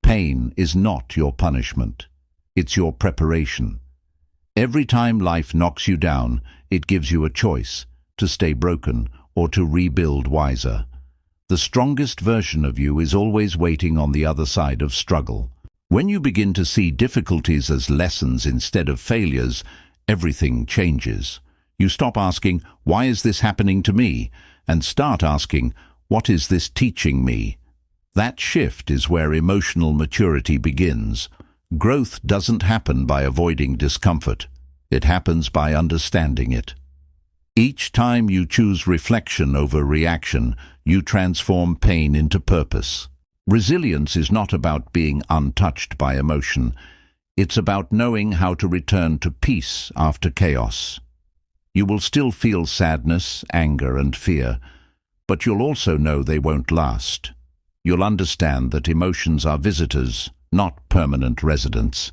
Pain is not your punishment. It's your preparation. Every time life knocks you down, it gives you a choice, to stay broken or to rebuild wiser. The strongest version of you is always waiting on the other side of struggle. When you begin to see difficulties as lessons instead of failures, everything changes. You stop asking, "Why is this happening to me?" and start asking, "What is this teaching me?" That shift is where emotional maturity begins. Growth doesn't happen by avoiding discomfort. It happens by understanding it. Each time you choose reflection over reaction, you transform pain into purpose. Resilience is not about being untouched by emotion. It's about knowing how to return to peace after chaos. You will still feel sadness, anger, and fear, but you'll also know they won't last. You'll understand that emotions are visitors, not permanent residents,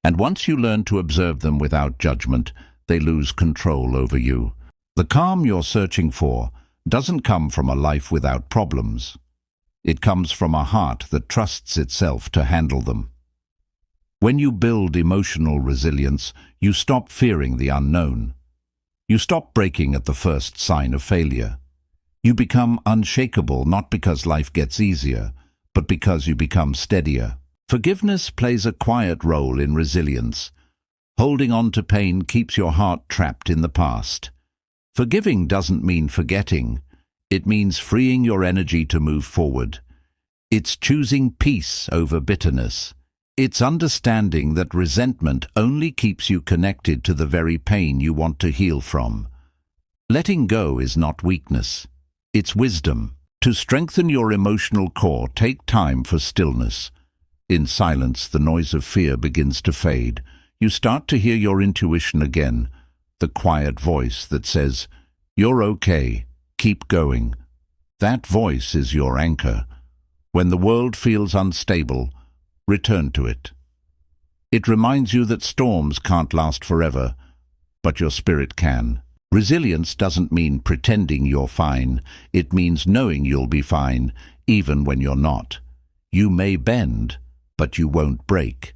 and once you learn to observe them without judgment, they lose control over you. The calm you're searching for doesn't come from a life without problems. It comes from a heart that trusts itself to handle them. When you build emotional resilience, you stop fearing the unknown. You stop breaking at the first sign of failure. You become unshakable not because life gets easier, but because you become steadier. Forgiveness plays a quiet role in resilience. Holding on to pain keeps your heart trapped in the past. Forgiving doesn't mean forgetting. It means freeing your energy to move forward. It's choosing peace over bitterness. It's understanding that resentment only keeps you connected to the very pain you want to heal from. Letting go is not weakness. It's wisdom. To strengthen your emotional core, take time for stillness. In silence, the noise of fear begins to fade. You start to hear your intuition again, the quiet voice that says, "You're okay, keep going." That voice is your anchor. When the world feels unstable, return to it. It reminds you that storms can't last forever, but your spirit can. Resilience doesn't mean pretending you're fine. It means knowing you'll be fine, even when you're not. You may bend, but you won't break.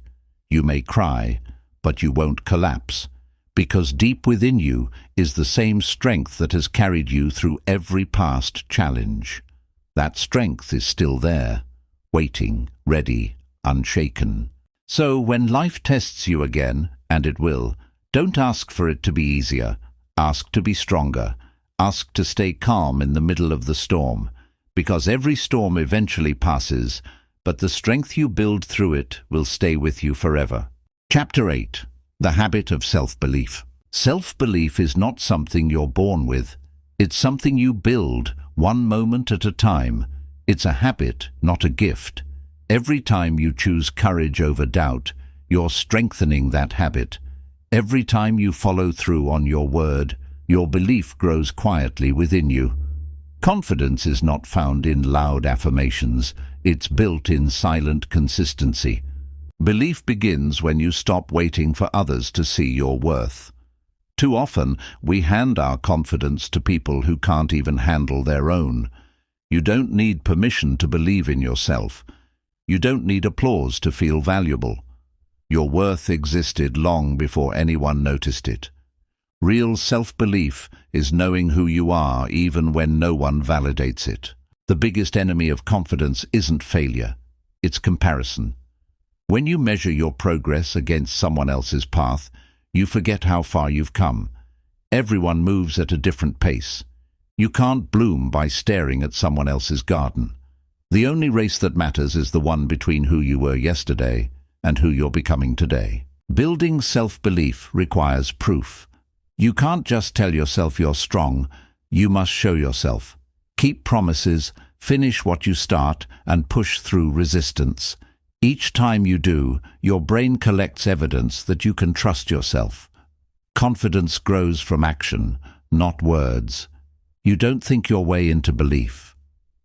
You may cry, but you won't collapse, because deep within you is the same strength that has carried you through every past challenge. That strength is still there, waiting, ready, unshaken. So when life tests you again, and it will, don't ask for it to be easier. Ask to be stronger. Ask to stay calm in the middle of the storm, because every storm eventually passes, but the strength you build through it will stay with you forever. Chapter 8. The Habit of Self-Belief. Self-belief is not something you're born with. It's something you build, one moment at a time. It's a habit, not a gift. Every time you choose courage over doubt, you're strengthening that habit. Every time you follow through on your word, your belief grows quietly within you. Confidence is not found in loud affirmations. It's built in silent consistency. Belief begins when you stop waiting for others to see your worth. Too often, we hand our confidence to people who can't even handle their own. You don't need permission to believe in yourself. You don't need applause to feel valuable. Your worth existed long before anyone noticed it. Real self-belief is knowing who you are even when no one validates it. The biggest enemy of confidence isn't failure, it's comparison. When you measure your progress against someone else's path, you forget how far you've come. Everyone moves at a different pace. You can't bloom by staring at someone else's garden. The only race that matters is the one between who you were yesterday and who you're becoming today. Building self-belief requires proof. You can't just tell yourself you're strong, you must show yourself. Keep promises, finish what you start, and push through resistance. Each time you do, your brain collects evidence that you can trust yourself. Confidence grows from action, not words. You don't think your way into belief.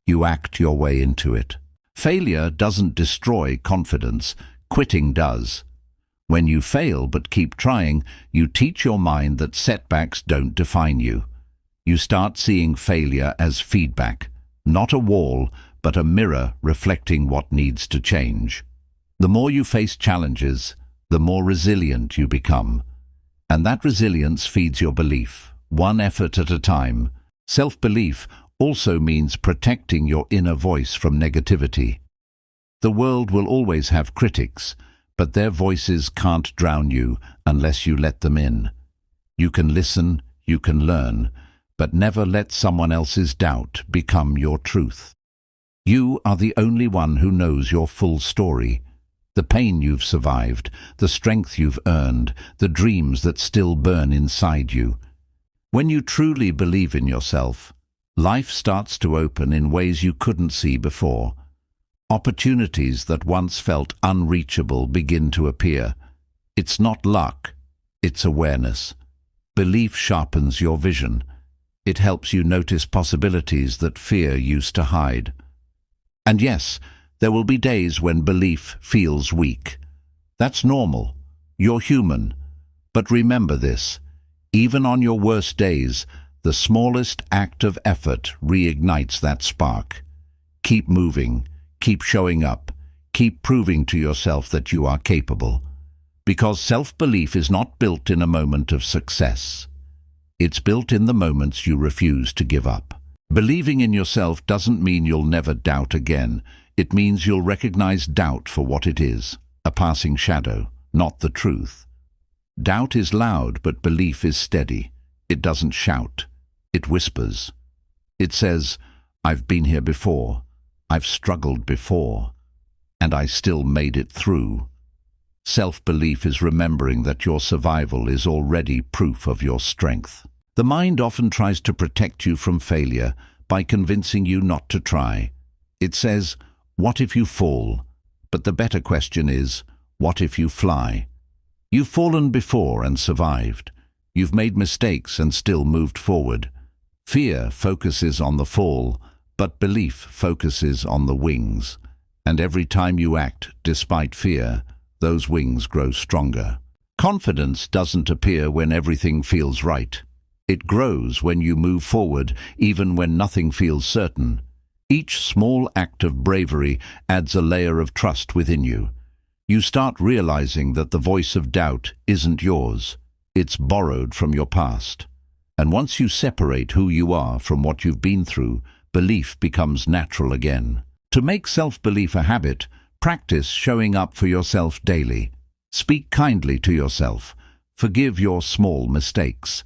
You act your way into it. Failure doesn't destroy confidence. Quitting does. When you fail but keep trying, you teach your mind that setbacks don't define you. You start seeing failure as feedback, not a wall, but a mirror reflecting what needs to change. The more you face challenges, the more resilient you become. And that resilience feeds your belief, one effort at a time. Self-belief also means protecting your inner voice from negativity. The world will always have critics, but their voices can't drown you unless you let them in. You can listen, you can learn, but never let someone else's doubt become your truth. You are the only one who knows your full story. The pain you've survived, the strength you've earned, the dreams that still burn inside you. When you truly believe in yourself, life starts to open in ways you couldn't see before. Opportunities that once felt unreachable begin to appear. It's not luck, it's awareness. Belief sharpens your vision. It helps you notice possibilities that fear used to hide. And yes, there will be days when belief feels weak. That's normal. You're human. But remember this, even on your worst days, the smallest act of effort reignites that spark. Keep moving. Keep showing up. Keep proving to yourself that you are capable. Because self-belief is not built in a moment of success. It's built in the moments you refuse to give up. Believing in yourself doesn't mean you'll never doubt again. It means you'll recognize doubt for what it is, a passing shadow, not the truth. Doubt is loud, but belief is steady. It doesn't shout. It whispers. It says, I've been here before. I've struggled before. And I still made it through. Self-belief is remembering that your survival is already proof of your strength. The mind often tries to protect you from failure by convincing you not to try. It says, what if you fall? But the better question is, what if you fly? You've fallen before and survived. You've made mistakes and still moved forward. Fear focuses on the fall, but belief focuses on the wings. And every time you act despite fear, those wings grow stronger. Confidence doesn't appear when everything feels right. It grows when you move forward, even when nothing feels certain. Each small act of bravery adds a layer of trust within you. You start realizing that the voice of doubt isn't yours. It's borrowed from your past. And once you separate who you are from what you've been through, belief becomes natural again. To make self-belief a habit, practice showing up for yourself daily. Speak kindly to yourself. Forgive your small mistakes.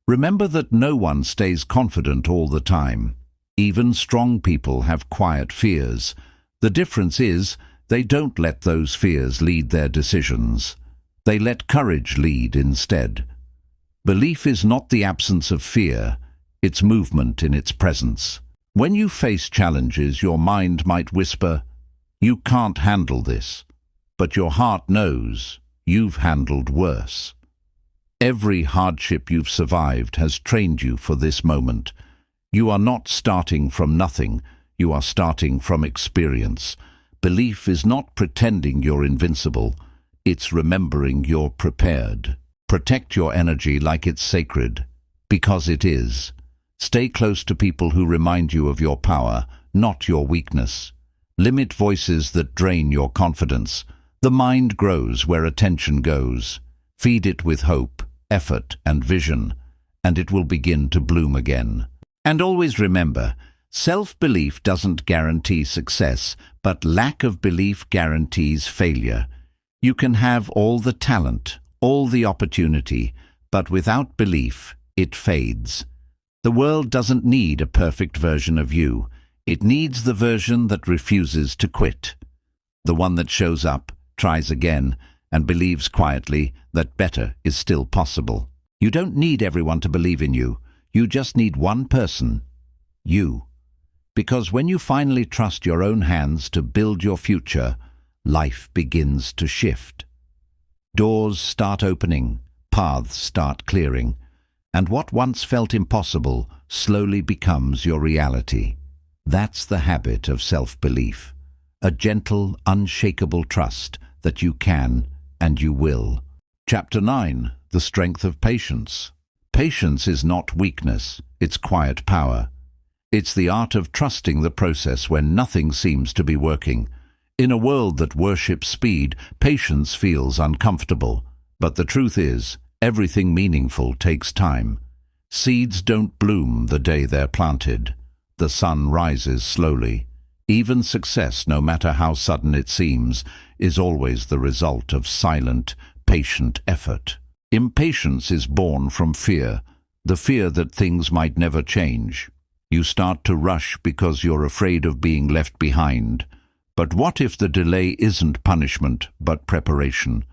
Remember that no one stays confident all the time. Even strong people have quiet fears. The difference is, they don't let those fears lead their decisions. They let courage lead instead. Belief is not the absence of fear, it's movement in its presence. When you face challenges, your mind might whisper, "You can't handle this," but your heart knows you've handled worse. Every hardship you've survived has trained you for this moment. You are not starting from nothing, you are starting from experience. Belief is not pretending you're invincible, it's remembering you're prepared. Protect your energy like it's sacred, because it is. Stay close to people who remind you of your power, not your weakness. Limit voices that drain your confidence. The mind grows where attention goes. Feed it with hope, effort, and vision, and it will begin to bloom again. And always remember, self-belief doesn't guarantee success, but lack of belief guarantees failure. You can have all the talent, all the opportunity, but without belief, it fades. The world doesn't need a perfect version of you. It needs the version that refuses to quit. The one that shows up, tries again, and believes quietly that better is still possible. You don't need everyone to believe in you. You just need one person, you. Because when you finally trust your own hands to build your future, life begins to shift. Doors start opening, paths start clearing, and what once felt impossible slowly becomes your reality. That's the habit of self-belief, a gentle, unshakable trust that you can and you will. Chapter 9. The Strength of Patience. Patience is not weakness, it's quiet power. It's the art of trusting the process when nothing seems to be working. In a world that worships speed, patience feels uncomfortable. But the truth is, everything meaningful takes time. Seeds don't bloom the day they're planted. The sun rises slowly. Even success, no matter how sudden it seems, is always the result of silent, patient effort. Impatience is born from fear, the fear that things might never change. You start to rush because you're afraid of being left behind. But what if the delay isn't punishment, but preparation?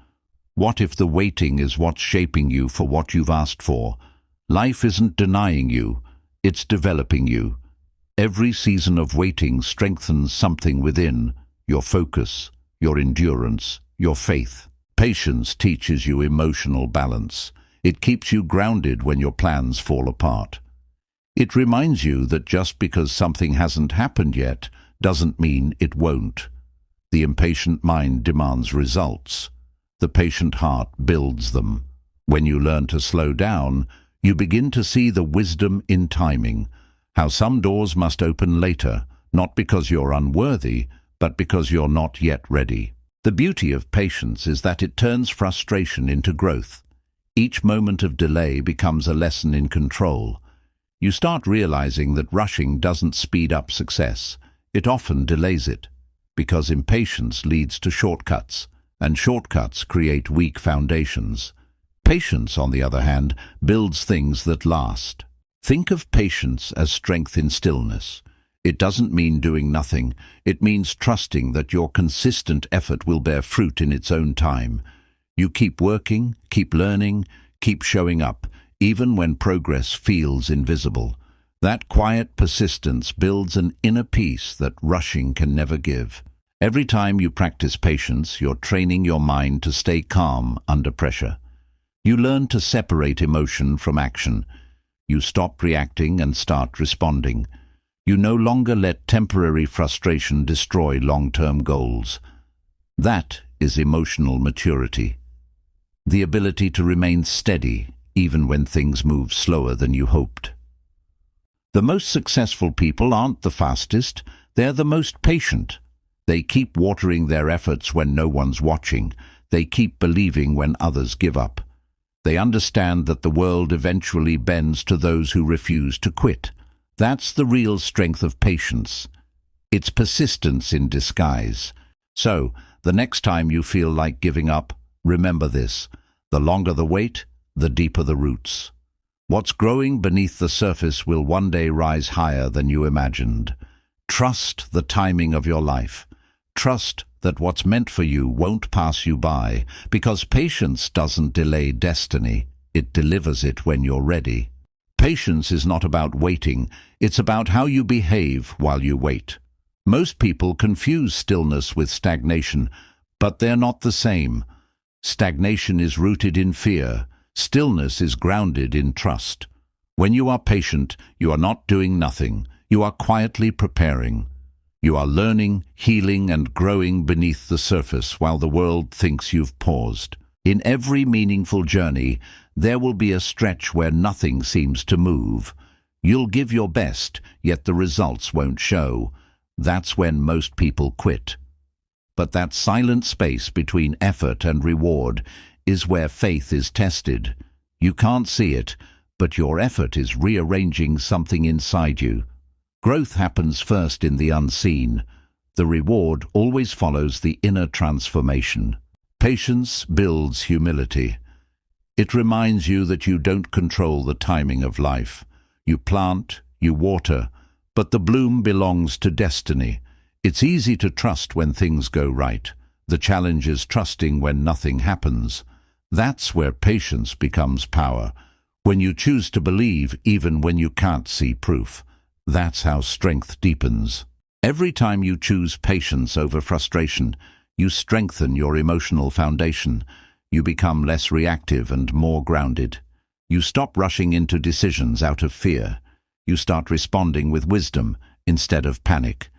What if the waiting is what's shaping you for what you've asked for? Life isn't denying you, it's developing you. Every season of waiting strengthens something within: your focus, your endurance, your faith. Patience teaches you emotional balance. It keeps you grounded when your plans fall apart. It reminds you that just because something hasn't happened yet doesn't mean it won't. The impatient mind demands results. The patient heart builds them. When you learn to slow down, you begin to see the wisdom in timing, how some doors must open later, not because you're unworthy, but because you're not yet ready. The beauty of patience is that it turns frustration into growth. Each moment of delay becomes a lesson in control. You start realizing that rushing doesn't speed up success. It often delays it, because impatience leads to shortcuts, and shortcuts create weak foundations. Patience, on the other hand, builds things that last. Think of patience as strength in stillness. It doesn't mean doing nothing. It means trusting that your consistent effort will bear fruit in its own time. You keep working, keep learning, keep showing up, even when progress feels invisible. That quiet persistence builds an inner peace that rushing can never give. Every time you practice patience, you're training your mind to stay calm under pressure. You learn to separate emotion from action. You stop reacting and start responding. You no longer let temporary frustration destroy long-term goals. That is emotional maturity. The ability to remain steady even when things move slower than you hoped. The most successful people aren't the fastest, they're the most patient. They keep watering their efforts when no one's watching. They keep believing when others give up. They understand that the world eventually bends to those who refuse to quit. That's the real strength of patience. It's persistence in disguise. So, the next time you feel like giving up, remember this: the longer the wait, the deeper the roots. What's growing beneath the surface will one day rise higher than you imagined. Trust the timing of your life. Trust that what's meant for you won't pass you by, because patience doesn't delay destiny. It delivers it when you're ready. Patience is not about waiting, it's about how you behave while you wait. Most people confuse stillness with stagnation, but they're not the same. Stagnation is rooted in fear. Stillness is grounded in trust. When you are patient, you are not doing nothing. You are quietly preparing. You are learning, healing, and growing beneath the surface while the world thinks you've paused. In every meaningful journey, there will be a stretch where nothing seems to move. You'll give your best, yet the results won't show. That's when most people quit. But that silent space between effort and reward is where faith is tested. You can't see it, but your effort is rearranging something inside you. Growth happens first in the unseen. The reward always follows the inner transformation. Patience builds humility. It reminds you that you don't control the timing of life. You plant, you water, but the bloom belongs to destiny. It's easy to trust when things go right. The challenge is trusting when nothing happens. That's where patience becomes power. When you choose to believe even when you can't see proof. That's how strength deepens. Every time you choose patience over frustration, you strengthen your emotional foundation. You become less reactive and more grounded. You stop rushing into decisions out of fear. You start responding with wisdom instead of panic.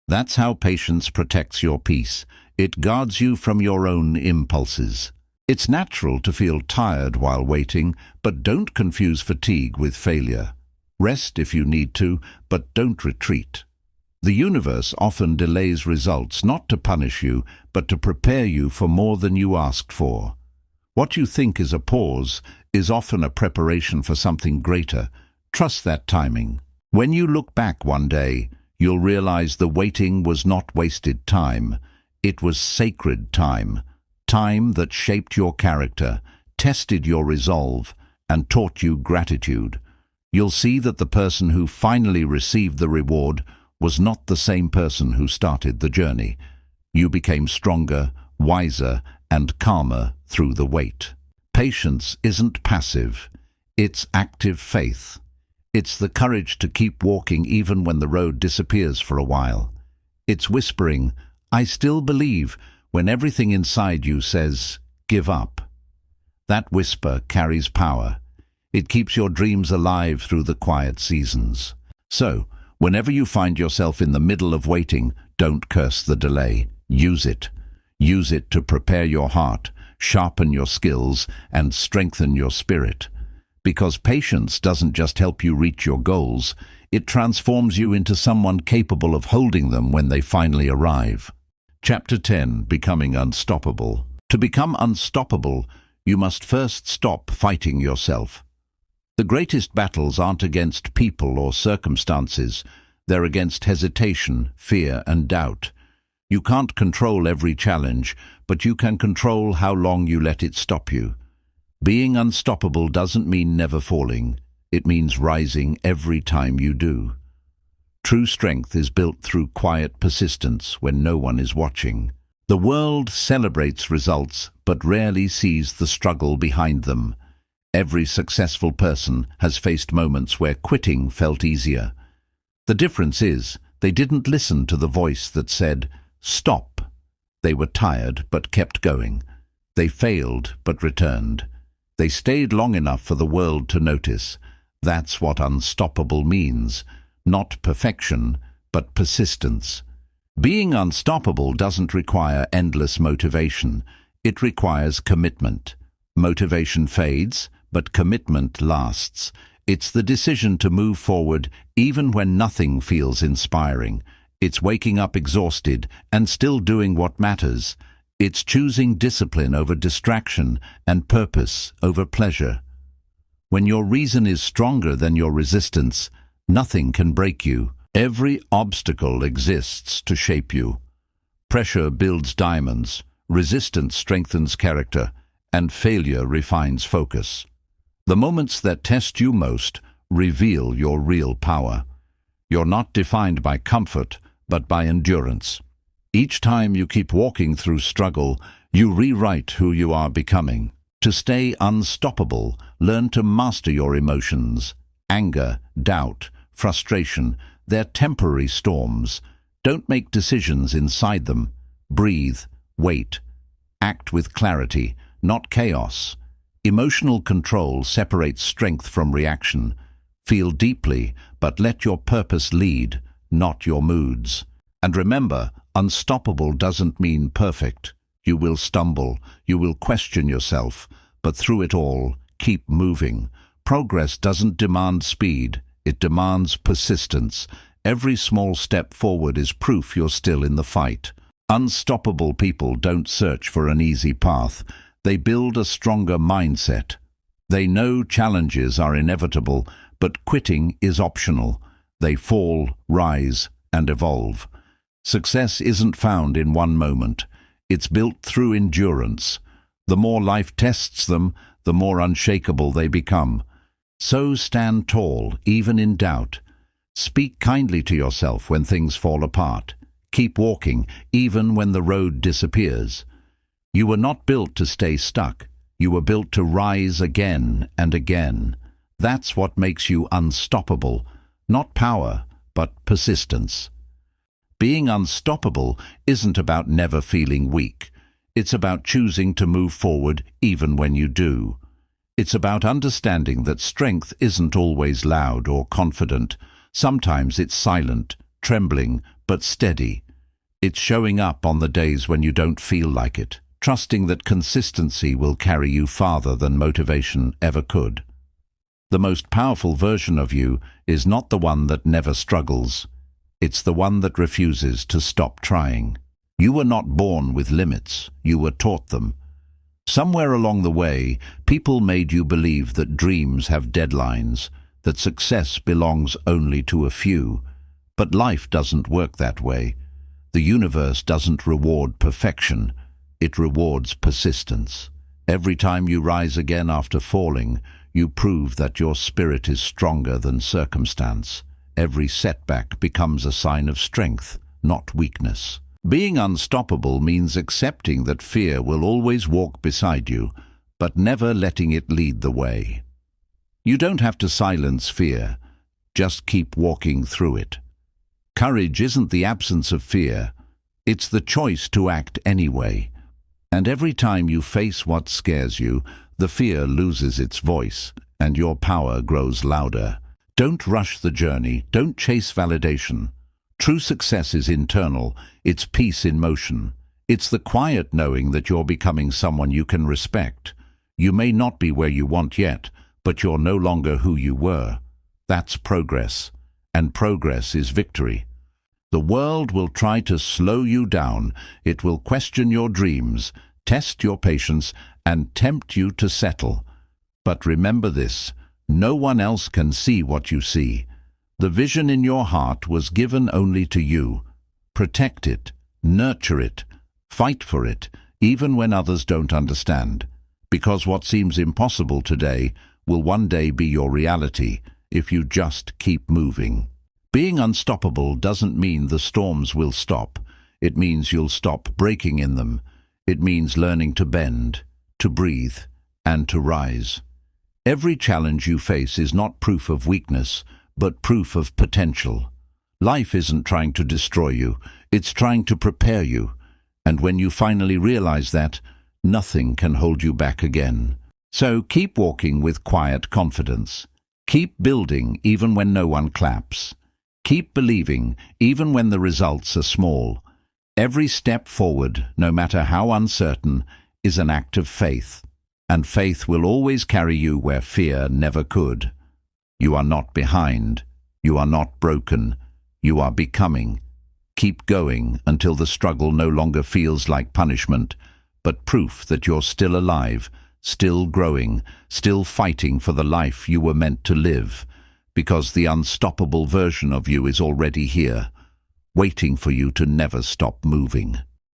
That's how patience protects your peace. It guards you from your own impulses. It's natural to feel tired while waiting, but don't confuse fatigue with failure. Rest if you need to, but don't retreat. The universe often delays results not to punish you, but to prepare you for more than you asked for. What you think is a pause is often a preparation for something greater. Trust that timing. When you look back one day, you'll realize the waiting was not wasted time. It was sacred time. Time that shaped your character, tested your resolve, and taught you gratitude. You'll see that the person who finally received the reward was not the same person who started the journey. You became stronger, wiser, and calmer through the wait. Patience isn't passive, it's active faith. It's the courage to keep walking even when the road disappears for a while. It's whispering, "I still believe," when everything inside you says, "Give up." That whisper carries power. It keeps your dreams alive through the quiet seasons. So, whenever you find yourself in the middle of waiting, don't curse the delay. Use it. Use it to prepare your heart, sharpen your skills, and strengthen your spirit. Because patience doesn't just help you reach your goals, it transforms you into someone capable of holding them when they finally arrive. Chapter 10. Becoming Unstoppable. To become unstoppable, you must first stop fighting yourself. The greatest battles aren't against people or circumstances, they're against hesitation, fear, and doubt. You can't control every challenge, but you can control how long you let it stop you. Being unstoppable doesn't mean never falling. It means rising every time you do. True strength is built through quiet persistence when no one is watching. The world celebrates results, but rarely sees the struggle behind them. Every successful person has faced moments where quitting felt easier. The difference is, they didn't listen to the voice that said, "Stop." They were tired, but kept going. They failed, but returned. They stayed long enough for the world to notice. That's what unstoppable means. Not perfection, but persistence. Being unstoppable doesn't require endless motivation. It requires commitment. Motivation fades, but commitment lasts. It's the decision to move forward even when nothing feels inspiring. It's waking up exhausted and still doing what matters. It's choosing discipline over distraction and purpose over pleasure. When your reason is stronger than your resistance, nothing can break you. Every obstacle exists to shape you. Pressure builds diamonds, resistance strengthens character, and failure refines focus. The moments that test you most reveal your real power. You're not defined by comfort, but by endurance. Each time you keep walking through struggle, you rewrite who you are becoming. To stay unstoppable, learn to master your emotions. Anger, doubt, frustration, they're temporary storms. Don't make decisions inside them. Breathe, wait. Act with clarity, not chaos. Emotional control separates strength from reaction. Feel deeply, but let your purpose lead, not your moods. And remember, unstoppable doesn't mean perfect. You will stumble, you will question yourself, but through it all, keep moving. Progress doesn't demand speed, it demands persistence. Every small step forward is proof you're still in the fight. Unstoppable people don't search for an easy path. They build a stronger mindset. They know challenges are inevitable, but quitting is optional. They fall, rise, and evolve. Success isn't found in one moment. It's built through endurance. The more life tests them, the more unshakable they become. So stand tall, even in doubt. Speak kindly to yourself when things fall apart. Keep walking, even when the road disappears. You were not built to stay stuck. You were built to rise again and again. That's what makes you unstoppable. Not power, but persistence. Being unstoppable isn't about never feeling weak. It's about choosing to move forward even when you do. It's about understanding that strength isn't always loud or confident. Sometimes it's silent, trembling, but steady. It's showing up on the days when you don't feel like it, trusting that consistency will carry you farther than motivation ever could. The most powerful version of you is not the one that never struggles. It's the one that refuses to stop trying. You were not born with limits, you were taught them. Somewhere along the way, people made you believe that dreams have deadlines, that success belongs only to a few. But life doesn't work that way. The universe doesn't reward perfection, it rewards persistence. Every time you rise again after falling, you prove that your spirit is stronger than circumstance. Every setback becomes a sign of strength, not weakness. Being unstoppable means accepting that fear will always walk beside you, but never letting it lead the way. You don't have to silence fear, just keep walking through it. Courage isn't the absence of fear, it's the choice to act anyway. And every time you face what scares you, the fear loses its voice, and your power grows louder. Don't rush the journey, don't chase validation. True success is internal, it's peace in motion. It's the quiet knowing that you're becoming someone you can respect. You may not be where you want yet, but you're no longer who you were. That's progress, and progress is victory. The world will try to slow you down. It will question your dreams, test your patience, and tempt you to settle. But remember this, no one else can see what you see. The vision in your heart was given only to you. Protect it, nurture it, fight for it, even when others don't understand. Because what seems impossible today will one day be your reality if you just keep moving. Being unstoppable doesn't mean the storms will stop. It means you'll stop breaking in them. It means learning to bend, to breathe, and to rise. Every challenge you face is not proof of weakness, but proof of potential. Life isn't trying to destroy you, it's trying to prepare you. And when you finally realize that, nothing can hold you back again. So keep walking with quiet confidence. Keep building even when no one claps. Keep believing even when the results are small. Every step forward, no matter how uncertain, is an act of faith. And faith will always carry you where fear never could. You are not behind. You are not broken. You are becoming. Keep going until the struggle no longer feels like punishment, but proof that you're still alive, still growing, still fighting for the life you were meant to live, because the unstoppable version of you is already here, waiting for you to never stop moving.